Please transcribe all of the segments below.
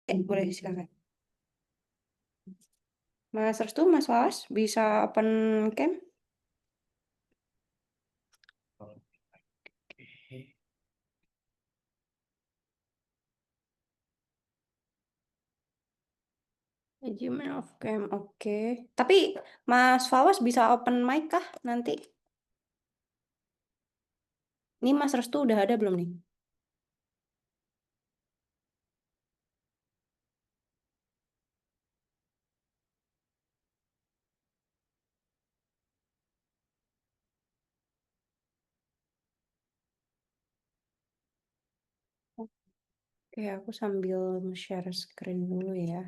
Boleh silakan. Mas Restu, Mas Wawas, bisa open cam? Achievement of cam, oke. Tapi Mas Wawas bisa open mic kah nanti? Ini Mas Restu udah ada belum nih? Oke, aku sambil share screen dulu ya.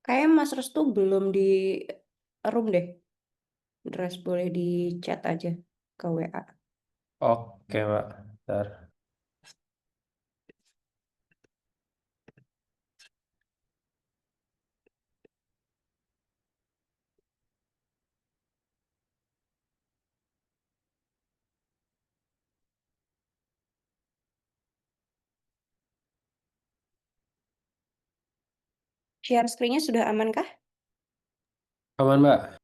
Kayaknya Mas Restu belum di room deh. Terus boleh di chat aja ke WA. Oke, Mbak. Bentar. Share screen-nya sudah aman kah? Aman, Mbak.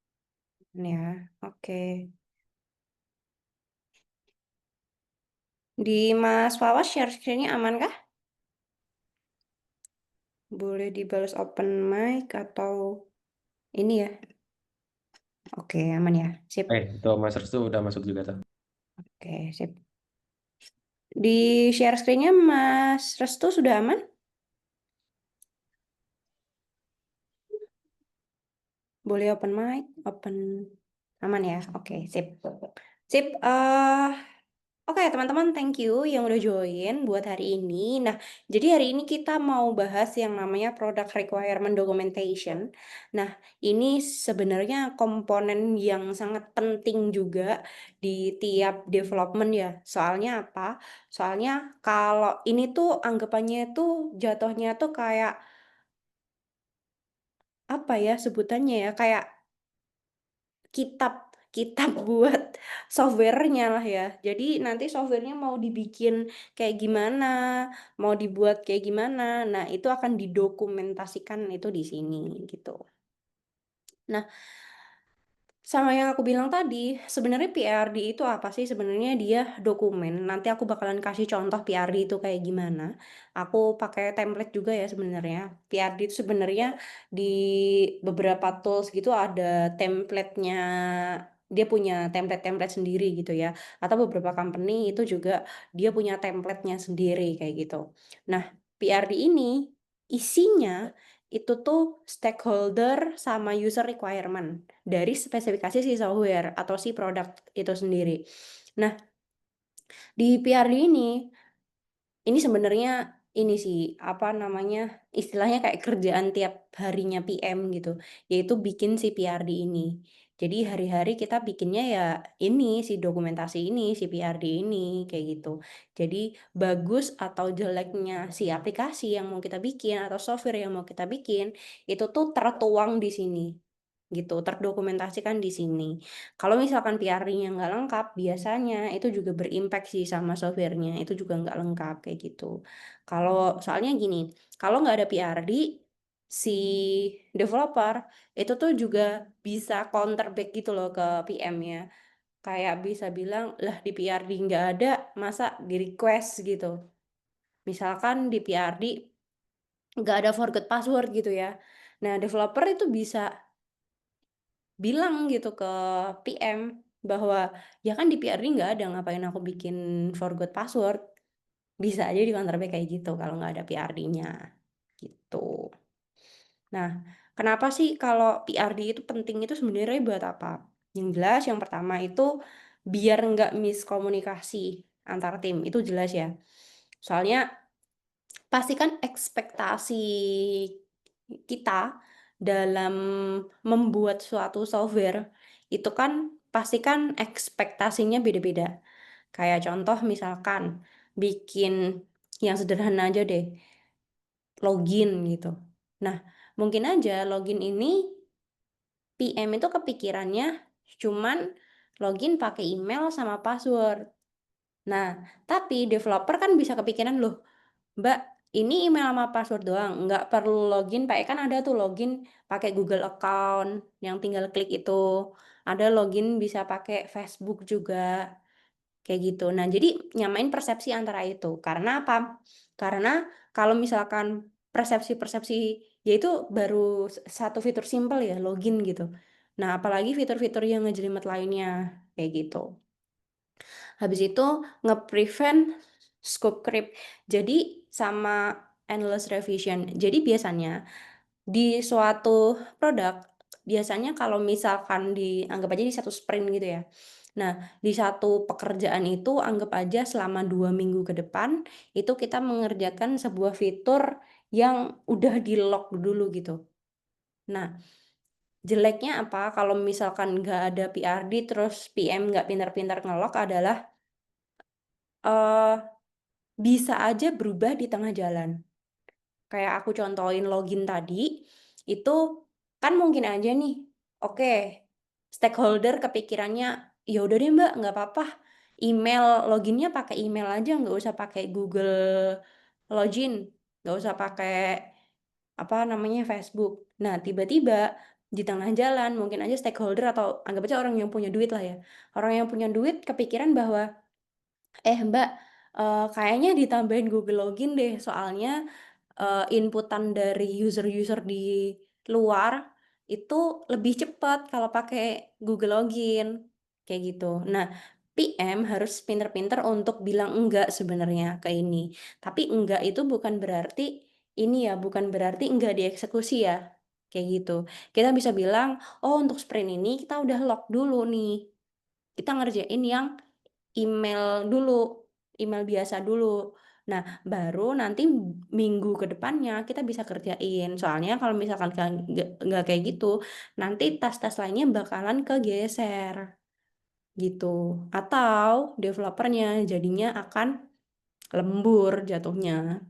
Ya, oke. Di Mas Wawas share screen-nya aman kah? Boleh dibalas open mic atau ini ya? Oke, aman ya. Sip. Tuh Mas Restu udah masuk juga tuh. Oke, sip. Di share screen-nya Mas Restu sudah aman? Boleh open mic, open aman ya. Oke, sip. Sip. Oke, teman-teman, thank you yang udah join buat hari ini. Nah, jadi hari ini kita mau bahas yang namanya Product Requirement Documentation. Nah, ini sebenarnya komponen yang sangat penting juga di tiap development ya. Soalnya apa? Soalnya kalau ini tuh anggapannya tuh jatuhnya tuh kayak apa ya sebutannya ya? Kayak kitab kitab buat softwarenya lah ya. Jadi nanti softwarenya mau dibikin kayak gimana, mau dibuat kayak gimana. Nah, itu akan didokumentasikan itu di sini gitu. Nah, sama yang aku bilang tadi, sebenarnya PRD itu apa sih? Sebenarnya dia dokumen. Nanti aku bakalan kasih contoh PRD itu kayak gimana. Aku pakai template juga ya sebenarnya. PRD itu sebenarnya di beberapa tools gitu ada template-nya. Dia punya template-template sendiri gitu ya. Atau beberapa company itu juga dia punya template-nya sendiri kayak gitu. Nah, PRD ini isinya itu tuh stakeholder sama user requirement dari spesifikasi si software atau si produk itu sendiri. Nah, di PRD ini sebenarnya ini sih apa namanya istilahnya kayak kerjaan tiap harinya PM gitu, yaitu bikin si PRD ini. Jadi hari-hari kita bikinnya ya ini si dokumentasi ini, si PRD ini kayak gitu. Jadi bagus atau jeleknya si aplikasi yang mau kita bikin atau software yang mau kita bikin itu tuh tertuang di sini gitu, terdokumentasikan di sini. Kalau misalkan PRD-nya nggak lengkap, biasanya itu juga berimpact sih sama softwarenya, itu juga nggak lengkap kayak gitu. Kalau soalnya gini, kalau nggak ada PRD, si developer itu tuh juga bisa counter back gitu loh ke PM-nya. Kayak bisa bilang, lah di PRD nggak ada, masa di request gitu. Misalkan di PRD nggak ada forgot password gitu ya. Nah, developer itu bisa bilang gitu ke PM bahwa ya kan di PRD nggak ada, ngapain aku bikin forgot password. Bisa aja di counterback kayak gitu kalau nggak ada PRD-nya gitu. Nah, kenapa sih kalau PRD itu penting itu sebenarnya buat apa? Yang jelas yang pertama itu biar nggak miskomunikasi antar tim, itu jelas ya. Soalnya pastikan ekspektasi kita dalam membuat suatu software itu kan pastikan ekspektasinya beda-beda. Kayak contoh misalkan bikin yang sederhana aja deh, login gitu. Nah, mungkin aja login ini PM itu kepikirannya cuman login pakai email sama password. Nah, tapi developer kan bisa kepikiran, "Loh, Mbak, ini email sama password doang, nggak perlu login pakai," kan ada tuh login pakai Google account yang tinggal klik itu. Ada login bisa pakai Facebook juga. Kayak gitu. Nah, jadi nyamain persepsi antara itu. Karena apa? Karena kalau misalkan persepsi-persepsi, ya itu baru satu fitur simpel ya, login gitu. Nah, apalagi fitur-fitur yang ngejelimet lainnya, kayak gitu. Habis itu nge-prevent scope creep. Jadi sama endless revision. Jadi biasanya di suatu produk, biasanya kalau misalkan anggap aja di satu sprint gitu ya. Nah, di satu pekerjaan itu anggap aja selama 2 minggu ke depan, itu kita mengerjakan sebuah fitur yang udah di-lock dulu gitu. Nah, jeleknya apa kalau misalkan nggak ada PRD terus PM nggak pintar-pintar nge-lock adalah, eee, bisa aja berubah di tengah jalan. Kayak aku contohin login tadi, itu kan mungkin aja nih, oke, stakeholder kepikirannya, "Ya udah deh Mbak, nggak apa-apa, loginnya pakai email aja, nggak usah pakai Google Login, nggak usah pakai, apa namanya, Facebook." Nah, tiba-tiba di tengah jalan mungkin aja stakeholder atau anggap aja orang yang punya duit lah ya, orang yang punya duit kepikiran bahwa, "Eh Mbak, kayaknya ditambahin Google Login deh, soalnya inputan dari user-user di luar, itu lebih cepat kalau pakai Google Login, kayak gitu. Nah, PM harus pinter-pinter untuk bilang enggak sebenarnya ke ini. Tapi enggak itu bukan berarti ini ya, bukan berarti enggak dieksekusi ya, kayak gitu. Kita bisa bilang, "Oh, untuk sprint ini kita udah lock dulu nih, kita ngerjain yang email dulu, email biasa dulu. Nah, baru nanti minggu ke depannya kita bisa kerjain. Soalnya kalau misalkan nggak kayak gitu, nanti tas-tas lainnya bakalan kegeser, gitu. Atau developernya jadinya akan lembur jatuhnya,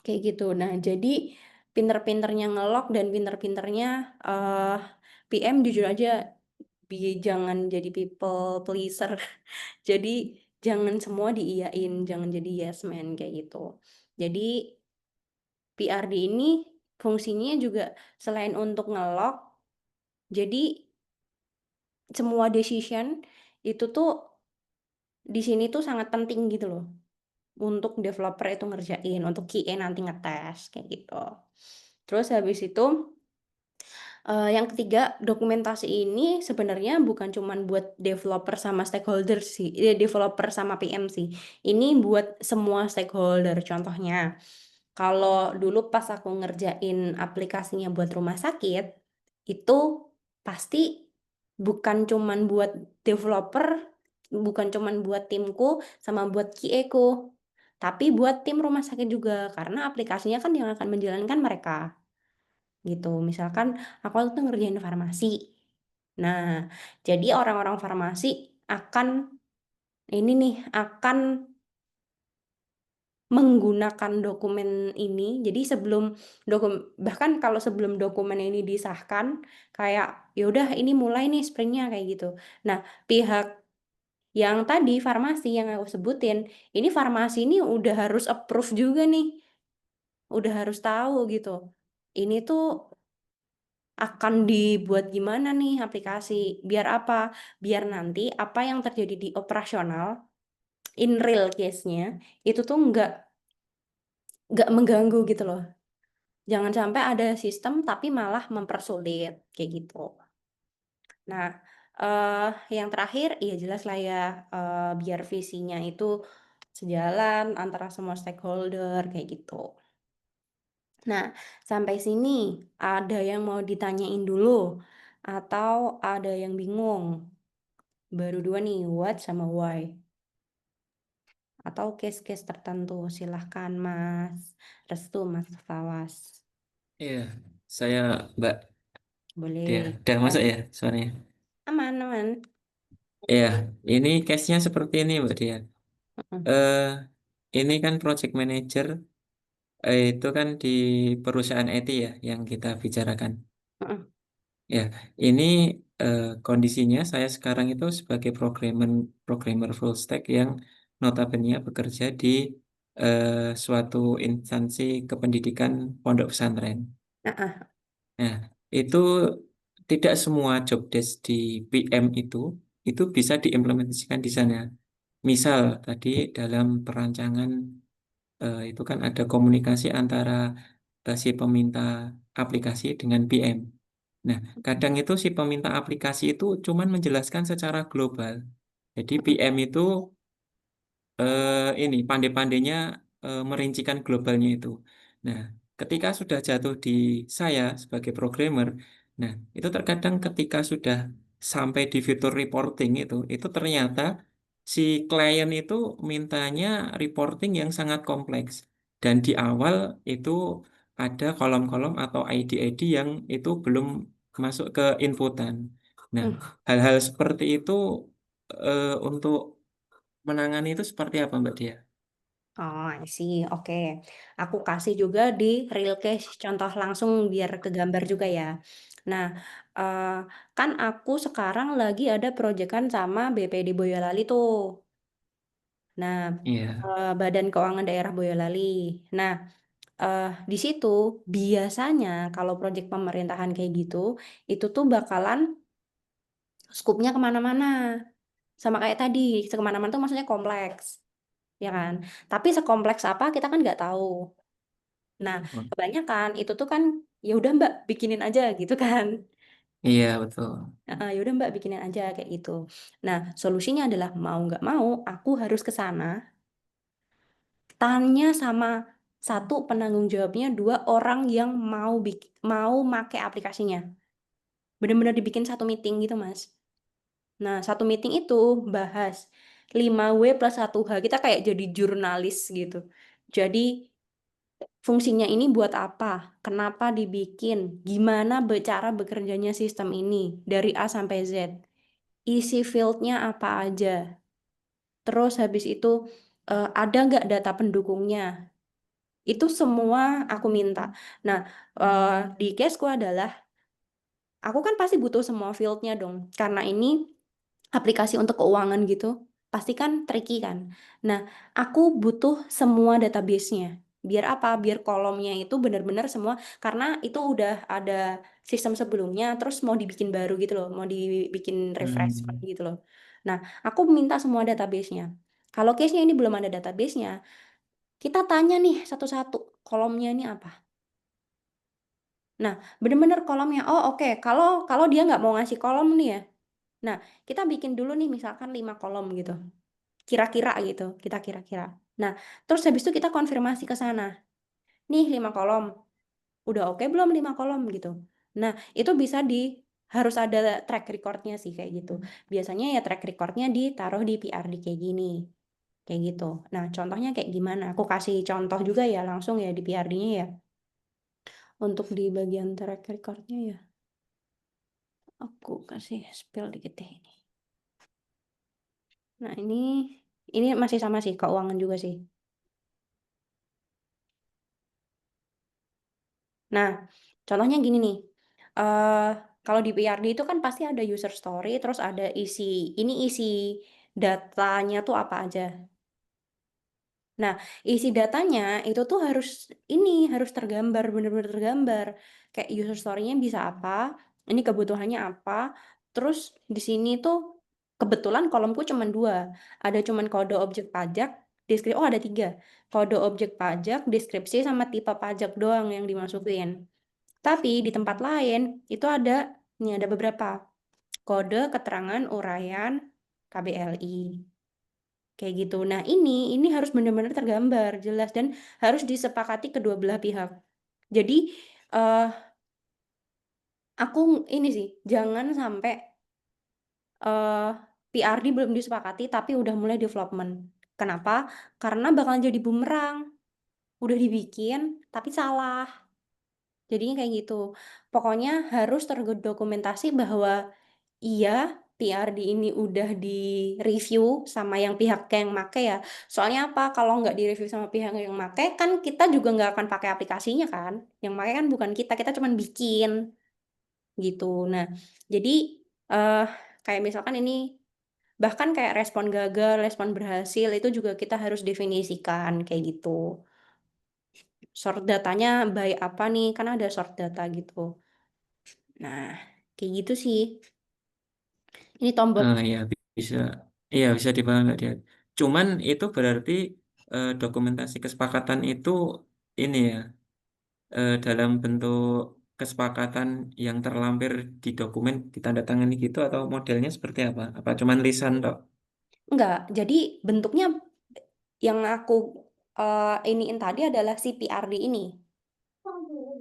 kayak gitu. Nah, jadi pinter-pinternya nge-lock dan pinter-pinternya, PM jujur aja jangan jadi people pleaser. Jadi jangan semua diiyain, jangan jadi yes man kayak gitu. Jadi PRD ini fungsinya juga selain untuk nge-lock, jadi semua decision itu tuh di sini tuh sangat penting gitu loh, untuk developer itu ngerjain, untuk QA nanti ngetes kayak gitu. Terus habis itu, yang ketiga, dokumentasi ini sebenarnya bukan cuman buat developer sama stakeholder sih, developer sama PM sih. Ini buat semua stakeholder. Contohnya, kalau dulu pas aku ngerjain aplikasinya buat rumah sakit, itu pasti bukan cuman buat developer, bukan cuman buat timku sama buat QA-ku, tapi buat tim rumah sakit juga, karena aplikasinya kan yang akan menjalankan mereka. Gitu. Misalkan aku waktu itu ngerjain farmasi. Nah, jadi orang-orang farmasi akan ini nih, akan menggunakan dokumen ini. Jadi bahkan kalau sebelum dokumen ini disahkan, kayak, "Ya udah ini mulai nih sprint-nya," kayak gitu. Nah, pihak yang tadi farmasi yang aku sebutin, ini farmasi ini udah harus approve juga nih, udah harus tahu gitu. Ini tuh akan dibuat gimana nih aplikasi, biar apa? Biar nanti apa yang terjadi di operasional, in real case-nya, itu tuh nggak mengganggu gitu loh. Jangan sampai ada sistem tapi malah mempersulit, kayak gitu. Nah, yang terakhir, ya jelas lah ya, biar visinya itu sejalan antara semua stakeholder, kayak gitu. Nah, sampai sini ada yang mau ditanyain dulu? Atau ada yang bingung? Baru 2 nih, what sama why. Atau case-case tertentu, silahkan Mas Restu, Mas Fawas. Iya, saya Mbak Dia. Boleh. Udah masuk Oh, ya suaranya? aman, aman. Ya, ini case-nya seperti ini, Mbak Dia. Mm-mm. Eh, ini kan project manager, itu kan di perusahaan IT ya yang kita bicarakan. Mm-mm. Ya, ini kondisinya saya sekarang itu sebagai programmer full stack yang notabene bekerja di suatu instansi kependidikan pondok pesantren. Ah, Nah, itu tidak semua job desk di PM itu bisa diimplementasikan di sana. Misal tadi dalam perancangan itu kan ada komunikasi antara si peminta aplikasi dengan PM. Nah, kadang itu si peminta aplikasi itu cuman menjelaskan secara global. Jadi PM itu ini pandai-pandainya merincikan globalnya itu. Nah, ketika sudah jatuh di saya sebagai programmer, nah itu terkadang ketika sudah sampai di fitur reporting itu ternyata si klien itu mintanya reporting yang sangat kompleks. Dan di awal itu ada kolom-kolom atau ID-ID yang itu belum masuk ke inputan. Nah, mm. hal-hal seperti itu untuk menangani itu seperti apa Mbak Dia? Oh, I see. Oke. Aku kasih juga di real case contoh langsung biar kegambar juga ya. Nah, eh, kan aku sekarang lagi ada proyekan sama BPD Boyolali tuh. Nah, Iya. Badan Keuangan Daerah Boyolali. Nah, di situ biasanya kalau proyek pemerintahan kayak gitu, itu tuh bakalan skupnya kemana-mana. Sama kayak tadi, kemana-mana tuh maksudnya kompleks, ya kan? Tapi sekompleks apa kita kan nggak tahu. Nah, kebanyakan itu tuh kan ya udah Mbak bikinin aja gitu kan. Iya, betul. Ya udah Mbak bikinin aja kayak gitu. Nah, solusinya adalah mau nggak mau aku harus ke sana tanya sama satu penanggung jawabnya, dua orang yang mau make aplikasinya. Bener-bener dibikin satu meeting gitu, Mas. Nah, satu meeting itu bahas 5W plus 1H. Kita kayak jadi jurnalis gitu. Jadi fungsinya ini buat apa? Kenapa dibikin? Gimana cara bekerjanya sistem ini dari A sampai Z? Isi fieldnya apa aja? Terus habis itu ada nggak data pendukungnya? Itu semua aku minta. Nah, di caseku adalah aku kan pasti butuh semua fieldnya dong. Karena ini aplikasi untuk keuangan gitu, pasti kan tricky kan. Nah, aku butuh semua database-nya. Biar apa? Biar kolomnya itu benar-benar semua, karena itu udah ada sistem sebelumnya, terus mau dibikin baru gitu loh, mau dibikin refreshment Hmm. gitu loh. Nah, aku minta semua database-nya. Kalau case-nya ini belum ada database-nya, kita tanya nih satu-satu, kolomnya ini apa? Nah, bener-bener kolomnya, oh oke, kalau kalau dia nggak mau ngasih kolom nih ya, nah kita bikin dulu nih misalkan 5 kolom gitu. Kira-kira gitu, kita kira-kira. Nah, terus habis itu kita konfirmasi ke sana. Nih 5 kolom, udah oke belum 5 kolom gitu. Nah, itu bisa harus ada track recordnya sih kayak gitu. Biasanya ya track recordnya ditaruh di PRD kayak gini. Kayak gitu. Nah, contohnya kayak gimana? Aku kasih contoh juga ya langsung ya di PRD-nya ya. Untuk di bagian track recordnya ya. Aku kasih spill dikit deh ini. Nah, ini masih sama sih, keuangan juga sih. Nah, contohnya gini nih. eh Kalau di PRD itu kan pasti ada user story, terus ada isi datanya tuh apa aja. Nah, isi datanya itu tuh harus tergambar, bener-bener tergambar. Kayak user story-nya bisa apa, ini kebutuhannya apa, terus di sini tuh kebetulan kolomku cuma dua. Ada cuman kode objek pajak, deskripsi, oh ada tiga. Kode objek pajak, deskripsi, sama tipe pajak doang yang dimasukin. Tapi di tempat lain itu ada beberapa kode keterangan uraian KBLI kayak gitu. Nah, ini harus benar-benar tergambar jelas dan harus disepakati kedua belah pihak. Jadi eh aku ini sih jangan sampai eh PRD belum disepakati tapi udah mulai development. Kenapa? Karena bakalan jadi bumerang. Udah dibikin tapi salah. Jadinya kayak gitu. Pokoknya harus terdokumentasi bahwa iya PRD ini udah di review sama yang pihak yang make ya. Soalnya apa? Kalau nggak di review sama pihak yang make kan kita juga nggak akan pakai aplikasinya kan. Yang make kan bukan kita cuman bikin gitu. Nah, jadi eh kayak misalkan ini bahkan kayak respon gagal, respon berhasil itu juga kita harus definisikan kayak gitu. Sort datanya by apa nih? Kan ada sort data gitu. Nah, kayak gitu sih. Ini tombol. Ya bisa, iya bisa dipahami Mbak Dian. Cuman itu berarti dokumentasi kesepakatan itu ini ya, dalam bentuk kesepakatan yang terlampir di dokumen ditandatangani gitu atau modelnya seperti apa? Apa cuman lisan toh? Enggak, jadi bentuknya yang aku iniin tadi adalah si PRD ini.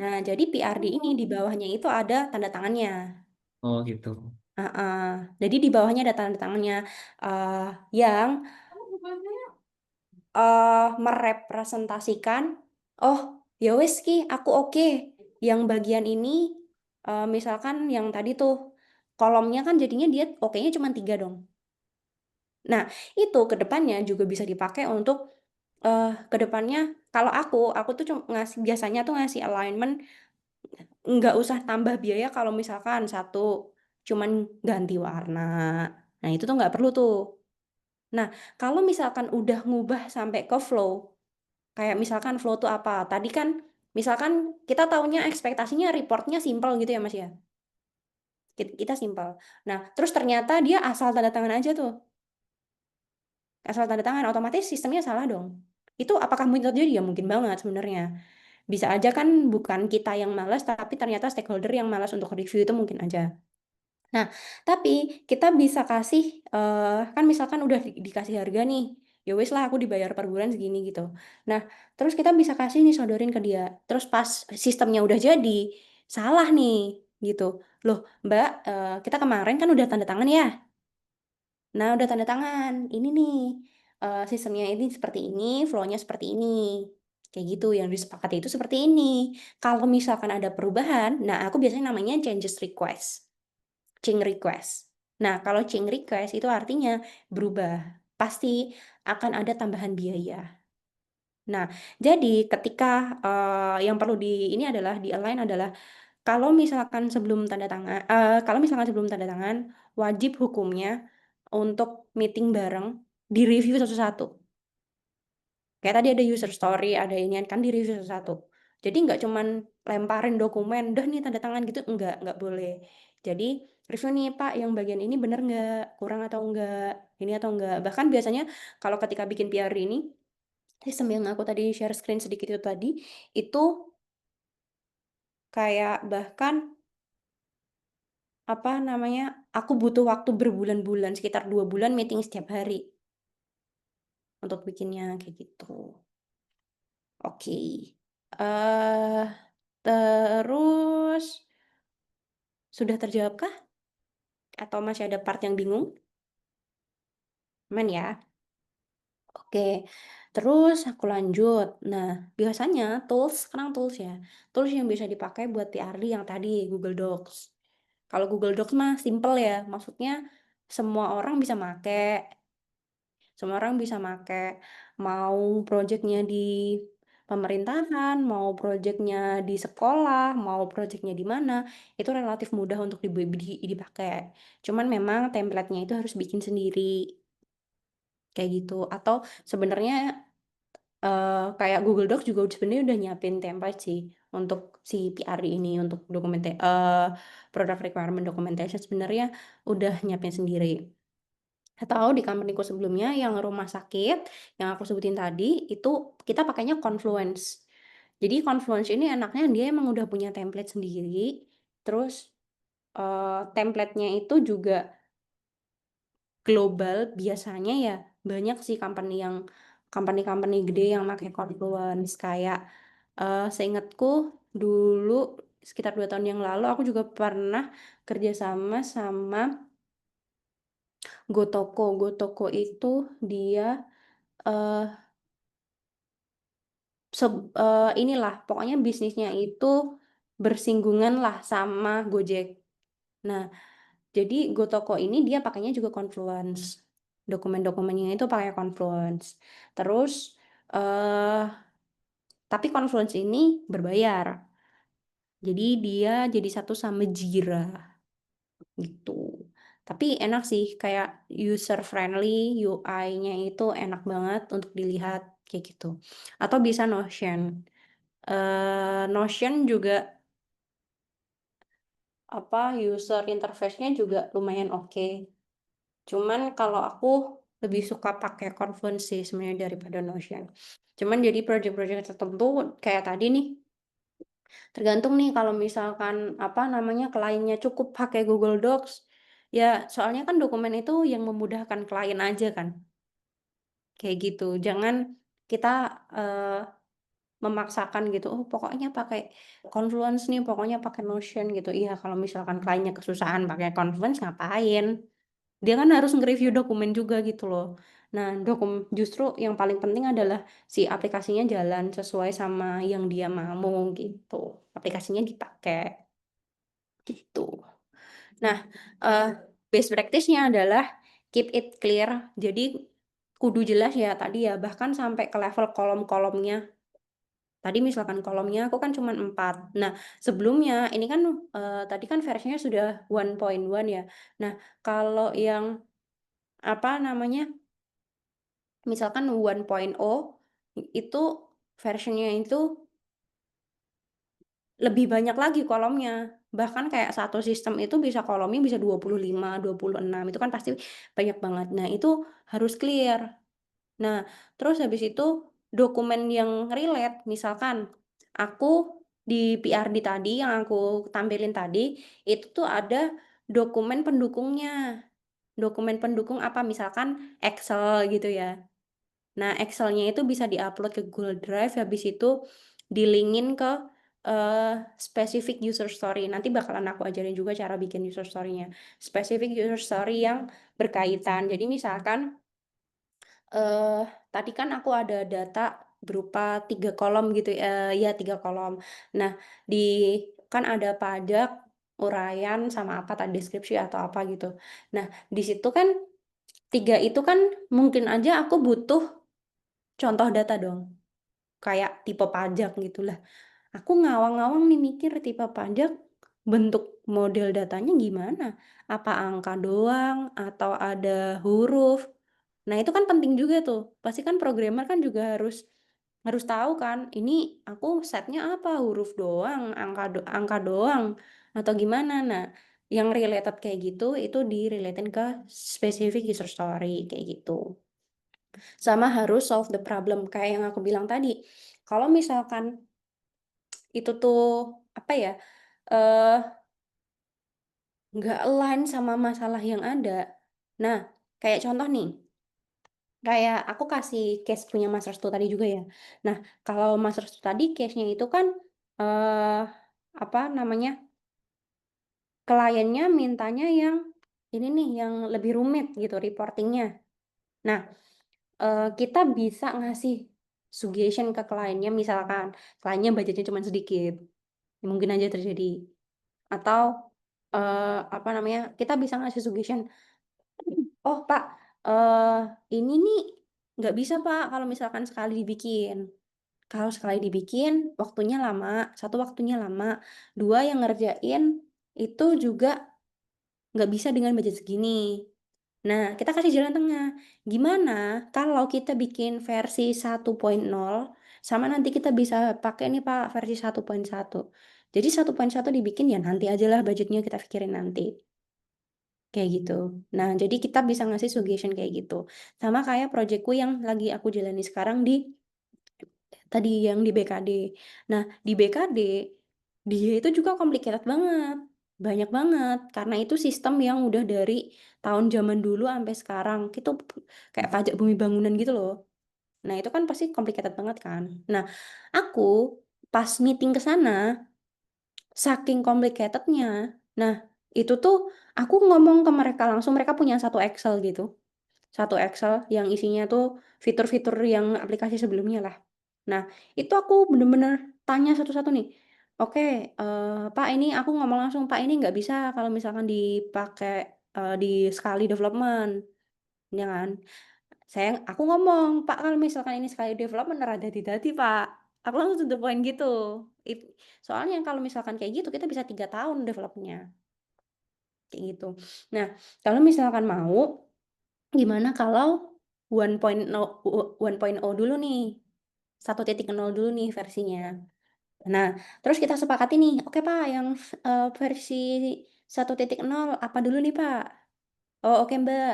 Nah, jadi PRD ini di bawahnya itu ada tanda tangannya. Oh gitu. Heeh. Jadi di bawahnya ada tanda tangannya eh, yang merepresentasikan, oh ya wes Ki, aku oke. Yang bagian ini, misalkan yang tadi tuh kolomnya kan jadinya dia oke-nya cuma 3 dong. Nah, itu ke depannya juga bisa dipakai untuk ke depannya kalau aku tuh cuma ngasih biasanya tuh ngasih alignment nggak usah tambah biaya kalau misalkan satu cuman ganti warna. Nah, itu tuh nggak perlu tuh. Nah, kalau misalkan udah ngubah sampai ke flow, kayak misalkan flow tuh apa? Tadi kan misalkan kita taunya ekspektasinya reportnya simple gitu ya Mas ya. Kita simple. Nah, terus ternyata dia asal tanda tangan aja tuh. Asal tanda tangan otomatis sistemnya salah dong. Itu apakah mungkin terjadi? Ya mungkin banget sebenarnya. Bisa aja kan bukan kita yang malas, tapi ternyata stakeholder yang malas untuk review itu mungkin aja. Nah, tapi kita bisa kasih, kan misalkan udah dikasih harga nih, ya wes lah aku dibayar per bulan segini gitu. Nah, terus kita bisa kasih nih sodorin ke dia. Terus pas sistemnya udah jadi, salah nih gitu. Loh, Mbak, kita kemarin kan udah tanda tangan ya. Nah, udah tanda tangan. Ini nih, sistemnya ini seperti ini, flow-nya seperti ini. Kayak gitu, yang disepakati itu seperti ini. Kalau misalkan ada perubahan, nah aku biasanya namanya changes request. Change request. Nah, kalau change request itu artinya berubah. Pasti akan ada tambahan biaya. Nah, jadi ketika yang perlu di ini adalah di align adalah kalau misalkan sebelum tanda tangan, kalau misalkan sebelum tanda tangan, wajib hukumnya untuk meeting bareng di review satu-satu. Kayak tadi ada user story, ada ini kan di review satu-satu. Jadi nggak cuman lemparin dokumen, dah nih tanda tangan gitu, nggak boleh. Jadi review nih Pak, yang bagian ini bener nggak, kurang atau enggak, ini atau enggak. Bahkan biasanya kalau ketika bikin PR ini, sistem yang aku tadi share screen sedikit itu tadi, itu kayak bahkan apa namanya, aku butuh waktu berbulan-bulan, sekitar 2 bulan meeting setiap hari untuk bikinnya kayak gitu. Oke. eh Terus, sudah terjawabkah? Atau masih ada part yang bingung? Aman ya? Oke. Terus aku lanjut. Nah, biasanya tools, sekarang tools ya. Tools yang bisa dipakai buat PRD yang tadi, Google Docs. Kalau Google Docs mah simple ya. Maksudnya semua orang bisa make. Semua orang bisa make. Mau projectnya di pemerintahan, mau projectnya di sekolah, mau projectnya di mana, itu relatif mudah untuk dipakai. Cuman memang template-nya itu harus bikin sendiri, kayak gitu. Atau sebenarnya kayak Google Docs juga sebenarnya udah nyiapin template sih untuk si PRD ini, untuk product requirement documentation sebenarnya udah nyiapin sendiri. Atau di companyku sebelumnya yang rumah sakit yang aku sebutin tadi itu kita pakainya Confluence. Jadi Confluence ini enaknya dia emang udah punya template sendiri. Terus template-nya itu juga global. Biasanya ya banyak sih company-company gede yang pakai Confluence kayak seingatku dulu sekitar 2 tahun yang lalu aku juga pernah kerjasama sama Gotoko. Gotoko itu dia eh inilah pokoknya bisnisnya itu bersinggungan lah sama Gojek. Nah, Jadi Gotoko ini dia pakainya juga Confluence. Dokumen-dokumennya itu pakai Confluence. Terus eh tapi Confluence ini berbayar. Jadi dia jadi satu sama Jira gitu. Tapi enak sih, kayak user friendly, UI-nya itu enak banget untuk dilihat kayak gitu. Atau bisa Notion. Notion juga apa user interface-nya juga lumayan oke. Cuman kalau aku lebih suka pakai Confluence sih sebenarnya daripada Notion. Cuman jadi project-project tertentu kayak tadi nih, tergantung nih kalau misalkan apa namanya kliennya cukup pakai Google Docs, ya soalnya kan dokumen itu yang memudahkan klien aja kan, kayak gitu. Jangan kita eh, memaksakan gitu, oh pokoknya pakai Confluence nih, pokoknya pakai Notion gitu. Iya, kalau misalkan kliennya kesusahan pakai Confluence ngapain? Dia kan harus nge-review dokumen juga gitu loh. Nah, justru yang paling penting adalah si aplikasinya jalan sesuai sama yang dia mau gitu. Aplikasinya dipakai gitu. Nah, eh best practice-nya adalah keep it clear. Jadi kudu jelas ya tadi ya, bahkan sampai ke level kolom-kolomnya. Tadi misalkan kolomnya aku kan cuma 4. Nah, sebelumnya ini kan tadi kan versinya sudah 1.1 ya. Nah, kalau yang apa namanya? Misalkan 1.0 itu versionnya itu lebih banyak lagi kolomnya. Bahkan kayak satu sistem itu bisa kolomnya bisa 25, 26. Itu kan pasti banyak banget. Nah, itu harus clear. Nah, terus habis itu dokumen yang relate, misalkan aku di PRD tadi yang aku tampilin tadi, itu tuh ada dokumen pendukungnya. Dokumen pendukung apa? Misalkan Excel gitu ya. Nah, Excel-nya itu bisa diupload ke Google Drive, habis itu dilingin ke specific user story. Nanti bakalan aku ajarin juga cara bikin user story-nya. Specific user story yang berkaitan. Jadi misalkan eh tadi kan aku ada data berupa 3 kolom gitu ya 3 kolom. Nah, di kan ada pajak, uraian sama apa tadi deskripsi atau apa gitu. Nah, di situ kan 3 itu kan mungkin aja aku butuh contoh data dong, kayak tipe pajak gitulah. Aku ngawang-ngawang nih mikir tipe pajak bentuk model datanya gimana? Apa angka doang atau ada huruf? Nah, itu kan penting juga tuh. Pasti kan programmer kan juga harus tahu kan, ini aku setnya apa? Huruf doang, angka doang atau gimana? Nah, yang related kayak gitu itu direlatein ke specific user story kayak gitu. Sama harus solve the problem kayak yang aku bilang tadi. Kalau misalkan itu tuh apa ya eh nggak align sama masalah yang ada. Nah, kayak contoh nih, kayak aku kasih case punya Mas Restu tadi juga ya. Nah, kalau Mas Restu tadi case-nya itu kan eh apa namanya, kliennya mintanya yang ini nih, yang lebih rumit gitu reportingnya. Nah, kita bisa ngasih suggestion ke kliennya, misalkan kliennya budgetnya cuma sedikit, mungkin aja terjadi. Atau apa namanya, kita bisa ngasih suggestion, oh Pak, ini nih nggak bisa Pak kalau misalkan sekali dibikin. Kalau sekali dibikin waktunya lama, satu waktunya lama, dua yang ngerjain itu juga nggak bisa dengan budget segini. Nah, kita kasih jalan tengah. Gimana kalau kita bikin versi 1.0 sama nanti kita bisa pakai nih Pak versi 1.1. Jadi 1.1 dibikin ya nanti ajalah budgetnya kita pikirin nanti. Kayak gitu. Nah, jadi kita bisa ngasih suggestion kayak gitu. Sama kayak proyekku yang lagi aku jalani sekarang di tadi yang di BKD. Nah, di BKD dia itu juga complicated banget. Banyak banget karena itu sistem yang udah dari tahun zaman dulu sampai sekarang. Itu kayak pajak bumi bangunan gitu loh. Nah, itu kan pasti complicated banget kan. Nah, aku pas meeting ke sana saking complicatednya. Nah, itu tuh aku ngomong ke mereka langsung, mereka punya satu Excel gitu. Satu Excel yang isinya tuh fitur-fitur yang aplikasi sebelumnya lah. Nah, itu aku bener-bener tanya satu-satu nih. Oke, Pak ini aku ngomong langsung, Pak ini nggak bisa kalau misalkan dipakai di sekali development, ya kan? Aku ngomong, Pak kalau misalkan ini sekali development rada dadi Pak. Aku langsung to the point gitu. It- Soalnya kalau misalkan kayak gitu kita bisa 3 tahun developnya, kayak gitu. Nah, kalau misalkan mau, gimana kalau 1.0 dulu nih, 1.0 dulu nih versinya. Nah, terus kita sepakati nih, oke Pak, yang versi 1.0 apa dulu nih Pak? Oh oke Mbak,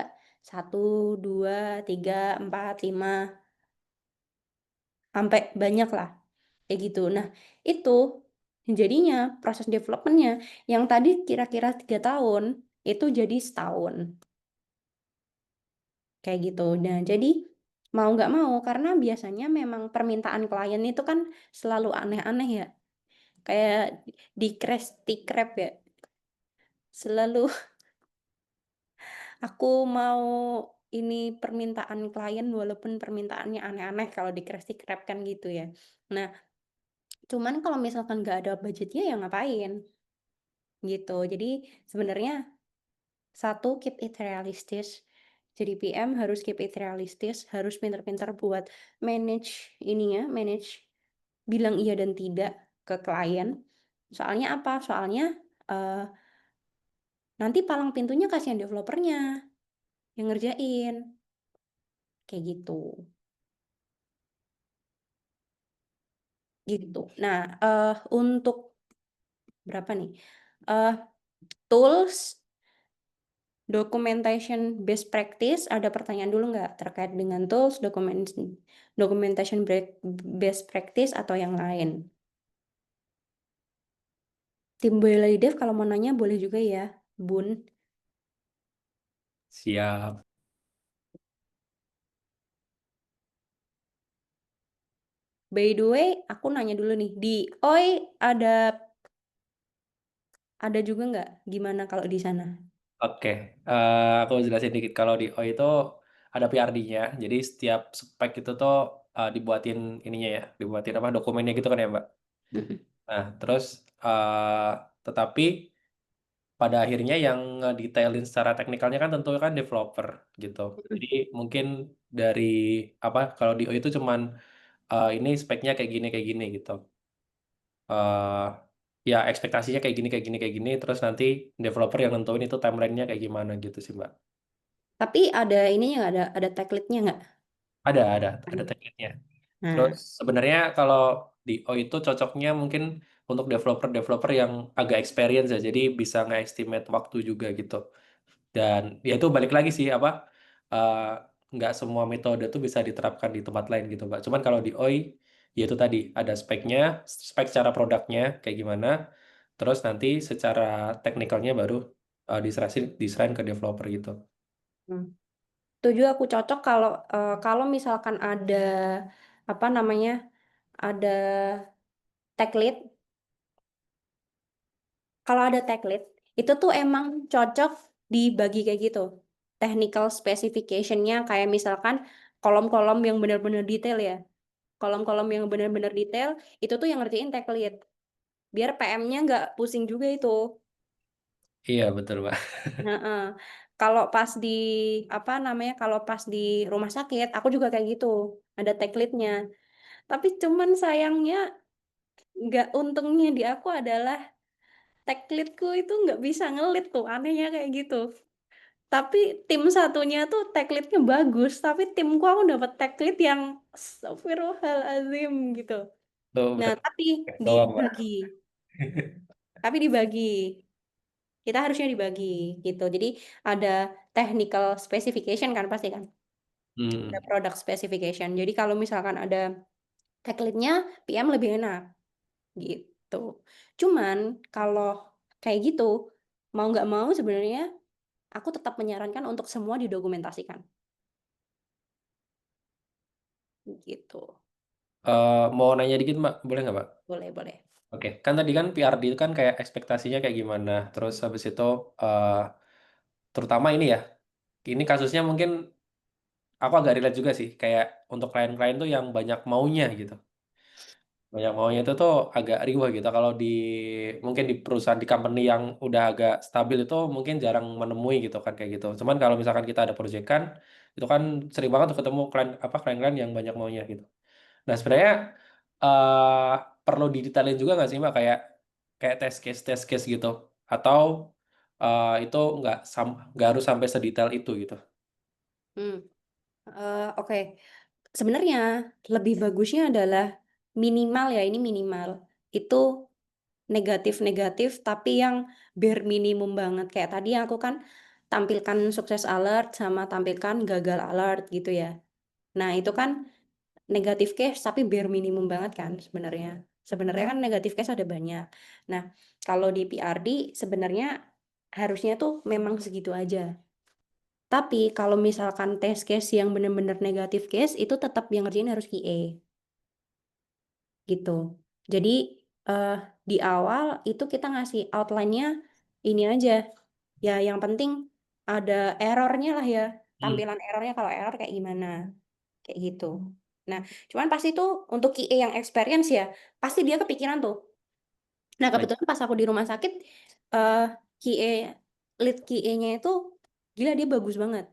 1, 2, 3, 4, 5, sampai banyak lah, kayak gitu. Nah, itu jadinya proses developmentnya yang tadi kira-kira 3 tahun, itu jadi setahun, kayak gitu. Nah, jadi mau nggak mau, karena biasanya memang permintaan klien itu kan selalu aneh-aneh ya, kayak di Krusty Krab ya, selalu aku mau ini permintaan klien walaupun permintaannya aneh-aneh kalau di Krusty Krab kan gitu ya. Nah, cuman kalau misalkan nggak ada budgetnya ya ngapain gitu. Jadi sebenarnya satu, keep it realistis. Jadi PM harus keep it realistis, harus pintar-pintar buat manage ininya, manage bilang iya dan tidak ke klien. Soalnya apa? Soalnya eh, nanti palang pintunya kasihan developernya yang ngerjain, kayak gitu. Gitu. Nah, untuk berapa nih? Eh Tools, documentation, best practice, ada pertanyaan dulu nggak terkait dengan tools, documentation best practice atau yang lain? Tim Boyolali Dev kalau mau nanya boleh juga ya, Bun. Siap. By the way, aku nanya dulu nih, di OI ada ada juga nggak? Gimana kalau di sana? Oke, aku jelasin dikit. Kalau di O itu ada PRD-nya, jadi setiap spek itu tuh dibuatin ininya ya, dibuatin apa dokumennya gitu kan ya Mbak. Nah, terus eh, tetapi pada akhirnya yang ngedetailin secara teknikalnya kan tentu kan developer gitu. Jadi mungkin dari apa kalau di O itu cuman ini speknya kayak gini gitu. eh Ya ekspektasinya kayak gini kayak gini kayak gini, terus nanti developer yang nentuin itu timelinenya kayak gimana gitu sih Mbak. Tapi ada ininya nggak, ada tagline-nya nggak? Ada tekniknya. Terus Nah, sebenarnya kalau di O itu cocoknya mungkin untuk developer-developer yang agak experience ya, jadi bisa nge-estimate waktu juga gitu. Dan ya itu balik lagi sih apa eh, nggak semua metode tuh bisa diterapkan di tempat lain gitu, Mbak. Cuman kalau di OI ya itu tadi ada speknya, spek secara produknya kayak gimana, terus nanti secara teknikalnya baru diserahin ke developer gitu. hmm. Setuju aku cocok kalau kalau misalkan ada apa namanya, ada tech lead. Kalau ada tech lead itu tuh emang cocok dibagi kayak gitu. Technical specification-nya kayak misalkan kolom-kolom yang benar-benar detail ya. Kolom-kolom yang benar-benar detail itu tuh yang ngerjain tech lead. Biar PM-nya nggak pusing juga itu. Iya betul, Mbak. Heeh. Kalau pas di apa namanya, kalau pas di rumah sakit aku juga kayak gitu. Ada tech lead-nya. Tapi cuman sayangnya nggak, untungnya di aku adalah tech lead-ku itu nggak bisa ngelit tuh, anehnya kayak gitu. Tapi tim satunya tuh tech lead-nya bagus, tapi timku aku dapet tech lead yang astagfirullahaladzim gitu. Tuh Nah, berarti tapi doang, Mbak. dibagi, tapi dibagi. Kita harusnya dibagi gitu. Jadi ada technical specification kan pasti kan. Ada Hmm. product specification. Jadi kalau misalkan ada tech lead-nya, PM lebih enak gitu. Cuman kalau kayak gitu, mau nggak mau sebenarnya aku tetap menyarankan untuk semua didokumentasikan gitu. Mau nanya dikit, Mbak, boleh nggak, Mbak? Boleh, boleh. Oke, kan tadi kan PRD itu kan kayak ekspektasinya kayak gimana. Terus habis itu eh, terutama ini ya, ini kasusnya mungkin aku agak relate juga sih. Kayak untuk klien-klien tuh yang banyak maunya gitu. banyak maunya itu tuh agak riuh gitu. Kalau di mungkin di perusahaan di company yang udah agak stabil itu mungkin jarang menemui gitu kan kayak gitu. Cuman kalau misalkan kita ada proyekan itu kan sering banget tuh ketemu klien-klien yang banyak maunya gitu. Nah sebenarnya eh perlu didetailin juga nggak sih Mbak kayak kayak test case gitu atau itu nggak harus sampai sedetail itu gitu. Hmm, oke. Sebenarnya lebih bagusnya adalah minimal ya, ini minimal. Itu negatif-negatif tapi yang bare minimum banget. Kayak tadi aku kan tampilkan sukses alert sama tampilkan gagal alert gitu ya. Nah, itu kan negatif case tapi bare minimum banget kan sebenarnya. Sebenarnya kan negatif case ada banyak. Nah, kalau di PRD sebenarnya harusnya tuh memang segitu aja. Tapi kalau misalkan test case yang benar-benar negatif case itu tetap yang ngerjain harus QA gitu. Jadi eh, di awal itu kita ngasih outline-nya ini aja. Ya yang penting ada errornya lah ya. Hmm. Tampilan errornya kalau error kayak gimana. Kayak gitu. Nah, cuman pasti tuh untuk QA yang experience ya, pasti dia kepikiran tuh. Nah, Baik. kebetulan pas aku di rumah sakit, eh QA, lead QA-nya itu gila dia bagus banget.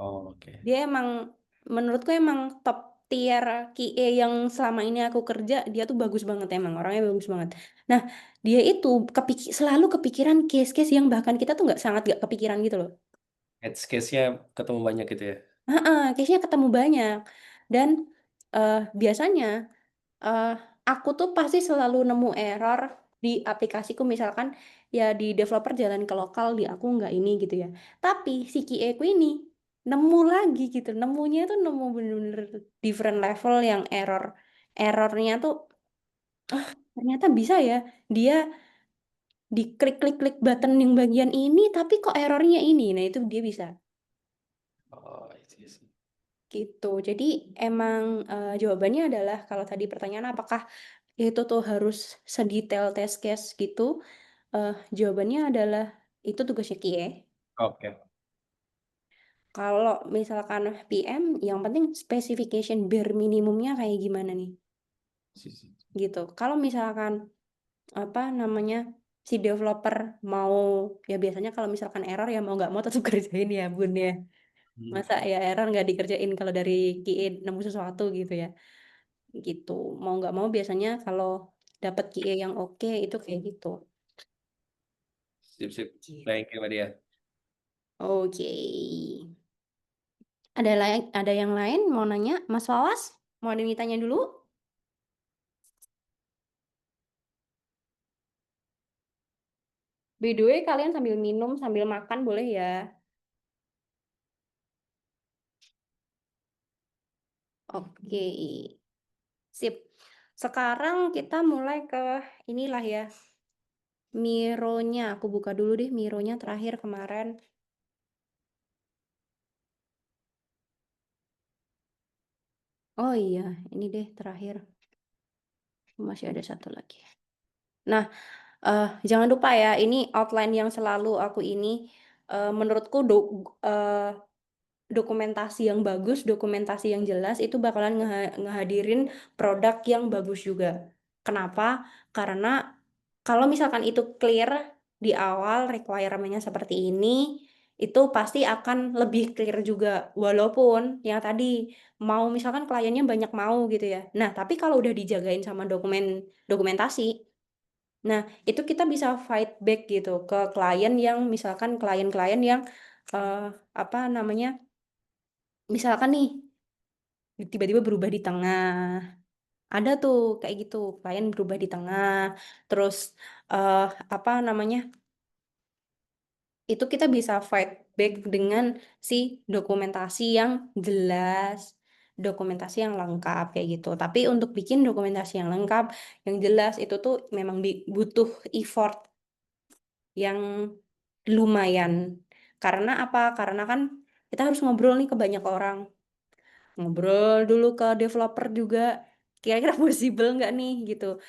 Oh, oke. Dia emang, menurutku emang top tier QA yang selama ini aku kerja, dia tuh bagus banget emang, orangnya bagus banget. Nah, dia itu selalu kepikiran case-case yang bahkan kita tuh sangat gak kepikiran gitu loh. Edge case-nya ketemu banyak gitu ya. Heeh, case-nya ketemu banyak. Dan biasanya eh aku tuh pasti selalu nemu error di aplikasiku misalkan ya di developer jalan ke lokal di aku nggak ini gitu ya. Tapi si QA ku ini nemu lagi gitu. Nemunya tuh nemu bener-bener different level yang errornya tuh ternyata bisa ya. Dia di klik-klik-klik button yang bagian ini tapi kok errornya ini. Nah, itu dia bisa Oh, iya sih. gitu. Jadi emang jawabannya adalah kalau tadi pertanyaan apakah itu tuh harus sedetail test case gitu. Jawabannya adalah itu tugasnya QA. Oke. Kalau misalkan PM, yang penting specification bare minimumnya kayak gimana nih, gitu. Kalau misalkan apa namanya si developer mau, ya biasanya kalau misalkan error ya mau nggak mau tetap kerjain ya bun ya. Hmm. Masa ya error nggak dikerjain kalau dari QA nemu sesuatu gitu ya, gitu. Mau nggak mau biasanya kalau dapat QA yang oke itu kayak gitu. Sip, sip. Gitu. Thank you, Mbak Dia. Oke. Ada yang lain mau nanya, Mas Wawas? Mau ada yang ditanya dulu? By the way, kalian sambil minum, sambil makan boleh ya? Oke, sip. Sekarang kita mulai ke inilah ya, Mironya. Aku buka dulu deh Mironya terakhir kemarin. Oh iya, ini deh terakhir. Masih ada satu lagi. Nah, jangan lupa ya, ini outline yang selalu aku ini, menurutku dokumentasi yang bagus, dokumentasi yang jelas itu bakalan ngehadirin produk yang bagus juga. Kenapa? Karena kalau misalkan itu clear di awal requirement-nya seperti ini, itu pasti akan lebih clear juga. Walaupun yang tadi mau misalkan kliennya banyak mau gitu ya. Nah, tapi kalau udah dijagain sama dokumentasi, nah itu kita bisa fight back gitu ke klien yang misalkan klien-klien yang eh, apa namanya? Misalkan nih tiba-tiba berubah di tengah, ada tuh kayak gitu klien berubah di tengah, terus eh apa namanya, itu kita bisa fight back dengan si dokumentasi yang jelas, dokumentasi yang lengkap kayak gitu. Tapi untuk bikin dokumentasi yang lengkap yang jelas itu tuh memang butuh effort yang lumayan. Karena apa? Karena kan kita harus ngobrol nih ke banyak orang, ngobrol dulu ke developer juga, kira-kira possible nggak nih gitu.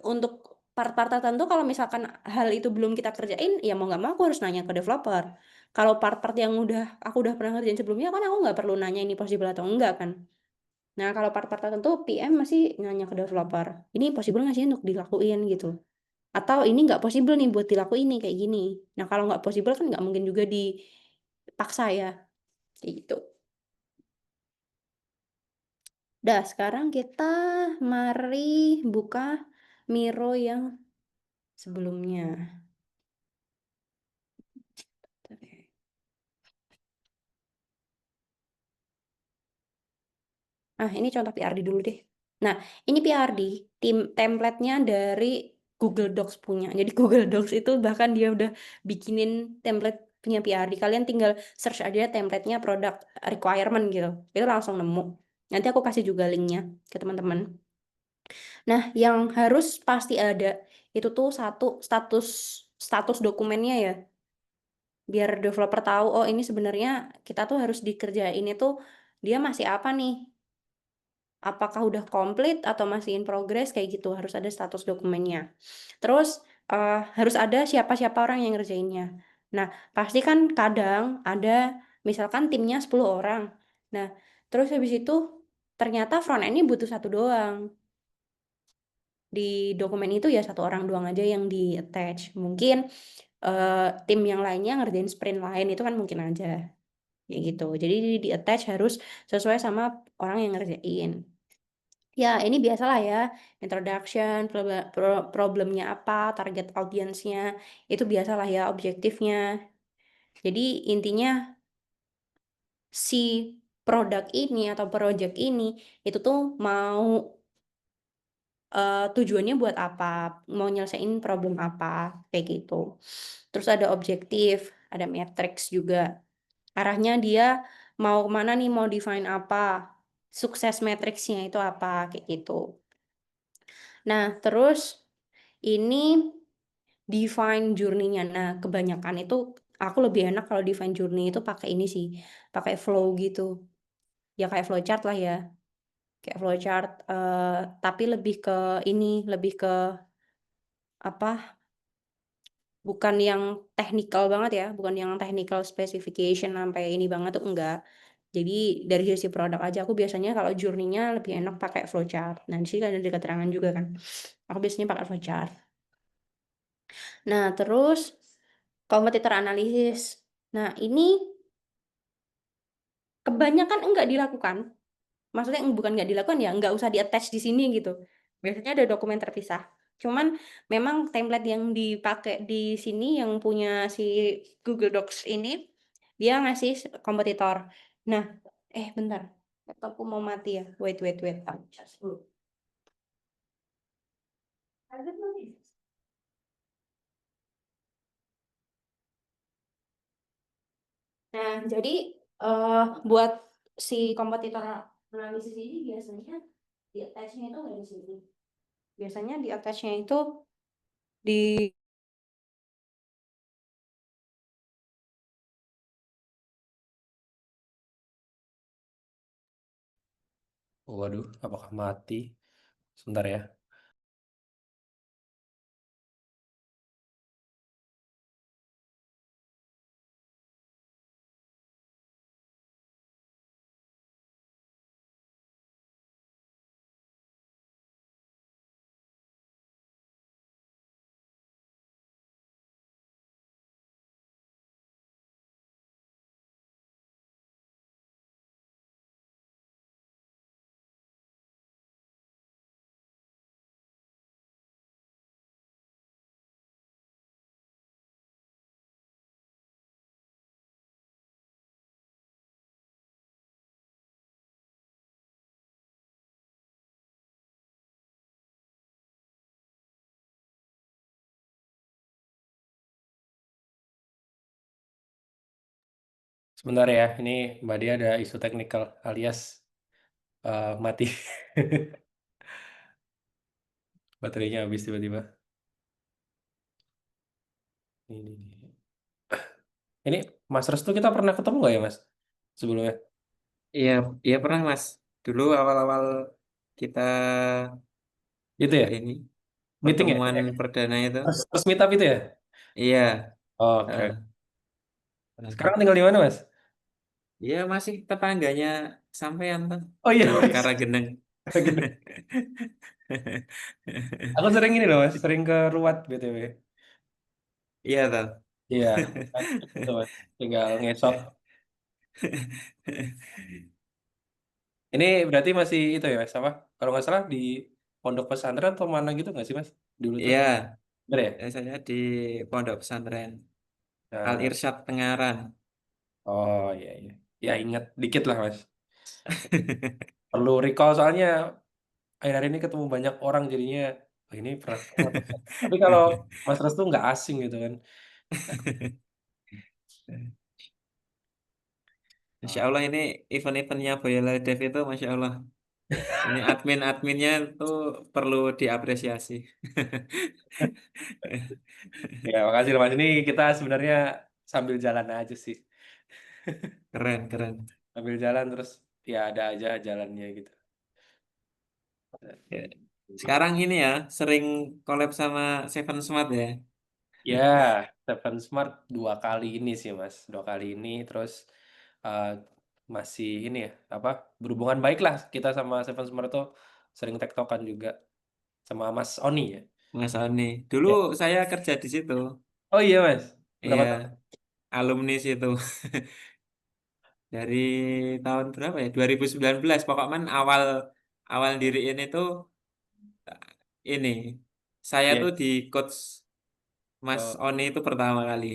Untuk part-part tertentu kalau misalkan hal itu belum kita kerjain ya mau nggak mau aku harus nanya ke developer. Kalau part-part yang aku udah pernah kerjain sebelumnya kan aku nggak perlu nanya ini possible atau enggak kan. Nah, kalau part-part tertentu PM masih nanya ke developer, ini possible nggak sih untuk dilakuin gitu? Atau ini nggak possible nih buat dilakuin nih kayak gini. Nah, kalau nggak possible kan nggak mungkin juga dipaksa ya, kayak gitu. Dah, sekarang kita mari buka Miro yang sebelumnya. Ini contoh PRD dulu deh. Nah, ini PRD, template-nya dari Google Docs punya. Jadi Google Docs itu bahkan dia udah bikinin template punya PRD. Kalian tinggal search aja template-nya product requirement gitu. Itu langsung nemu. Nanti aku kasih juga linknya ke teman-teman. Nah, yang harus pasti ada itu tuh satu status dokumennya ya. Biar developer tahu, oh ini sebenarnya kita tuh harus dikerjain itu dia masih apa nih? Apakah udah komplit atau masih in progress kayak gitu, harus ada status dokumennya. Terus harus ada siapa-siapa orang yang ngerjainnya. Nah, pasti kan kadang ada misalkan timnya 10 orang. Nah, terus habis itu ternyata front end-nya butuh satu doang. Di dokumen itu ya satu orang doang aja yang di attach. Mungkin eh, tim yang lainnya ngerjain sprint lain itu kan mungkin aja. Ya gitu. Jadi di attach harus sesuai sama orang yang ngerjain. Ya, ini biasalah ya, introduction, problemnya apa, target audiensnya, itu biasalah ya, objektifnya. Jadi intinya si produk ini atau project ini itu tuh mau tujuannya buat apa, mau nyelesain problem apa, kayak gitu. Terus ada objektif, ada matrix juga. Arahnya dia mau kemana nih, mau define apa, sukses matrixnya itu apa, kayak gitu. Nah, terus ini define journey-nya. Nah, kebanyakan itu aku lebih enak kalau define journey itu pakai ini sih, pakai flow gitu. Ya kayak flowchart lah ya, kayak flowchart. Tapi lebih ke ini, lebih ke apa? Bukan yang technical banget ya, bukan yang technical specification sampai ini banget tuh enggak. Jadi dari sisi produk aja aku biasanya kalau journey-nya lebih enak pakai flowchart. Nah, di sini ada di keterangan juga kan. Aku biasanya pakai flowchart. Nah, terus kompetitor analisis. Nah, ini kebanyakan enggak dilakukan. Maksudnya bukan enggak dilakukan ya, enggak usah di-attach di sini gitu. Biasanya ada dokumen terpisah. Cuman memang template yang dipakai di sini yang punya si Google Docs ini, dia ngasih kompetitor. Nah, bentar. Laptopku mau mati ya. Wait, wait, wait. Just dulu. Nah, jadi eh buat si kompetitor analisis ini biasanya di attach-nya itu nggak di sini. Biasanya di attach-nya itu di Waduh, apakah mati? Sebentar ya. Sebentar ya, ini Mbak Dia ada isu teknikal alias mati. Baterainya habis tiba-tiba. Ini. Ini Mas Restu kita pernah ketemu nggak ya Mas? Sebelumnya? Iya, iya pernah Mas. Dulu awal-awal kita Itu ya? ini Meeting ya? pertemuan perdana itu. First meet up itu ya? Iya. Oke. eh, Nah, sekarang tinggal di mana Mas? Ya masih tetangganya sampean tuh Oh di iya, Mas. Karageneng. Gitu. Aku sering ini loh, Mas. Sering ke Ruat, BTW. Iya toh. Iya, kan itu, Mas. Tinggal ngesot. Ini berarti masih itu ya, Mas? Apa? Kalau nggak salah di pondok pesantren atau mana gitu nggak sih, Mas? Dulu tuh. Iya, Bener ya? saya di Pondok Pesantren Al Nah, Irsyad Tengaran. oh iya, iya. Ya ingat dikit lah, Mas. Perlu recall soalnya akhir-akhir ini ketemu banyak orang jadinya, oh, ini pernah ketemu atau enggak. Tapi kalau Mas Restu nggak asing gitu kan. Masya Oh, Allah ini event-eventnya Boyolali Dev itu Masya Allah. Ini admin-adminnya tuh perlu diapresiasi. ya makasih loh, Mas. Ini kita sebenarnya sambil jalan aja sih. Keren, keren. Sambil jalan terus ya ada aja jalannya gitu. Ya. Sekarang ini ya, sering collab sama Seven Smart ya. Ya, Seven Smart 2 kali ini sih Mas, 2 kali ini terus eh, masih ini ya apa berhubungan baik lah kita sama Seven Smart tuh sering tektokan juga sama Mas Oni ya. Mas Oni. Dulu Ya. saya kerja di situ. Oh iya Mas, berapa Iya, tahun? alumni situ. Dari tahun berapa ya? 2019. Pokoknya awal awal diriin itu ini. Saya Iya. tuh di coach Mas Oh, Oni itu pertama kali.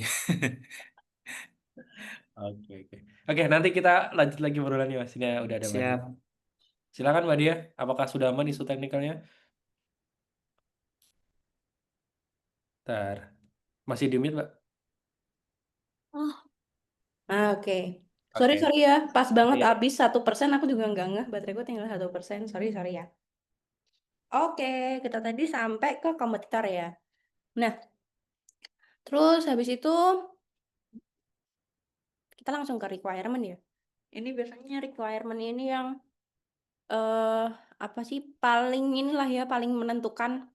oke oke. Oke, nanti kita lanjut lagi obrolannya Mas. Ini udah ada Mbak Dia. Siap. Silakan Mbak Dia, apakah sudah aman isu teknikalnya? Ntar. Masih di mute, Mbak? Oh. Ah, oke. Sorry, Oke. sorry ya. Pas banget Iya. habis 1%, aku juga nggak ngeh. Baterai gue tinggal 1%. Sorry, sorry ya. Oke, kita tadi sampai ke kompetitor ya. Nah, terus habis itu kita langsung ke requirement ya. Ini biasanya requirement ini yang eh apa sih paling inilah ya paling menentukan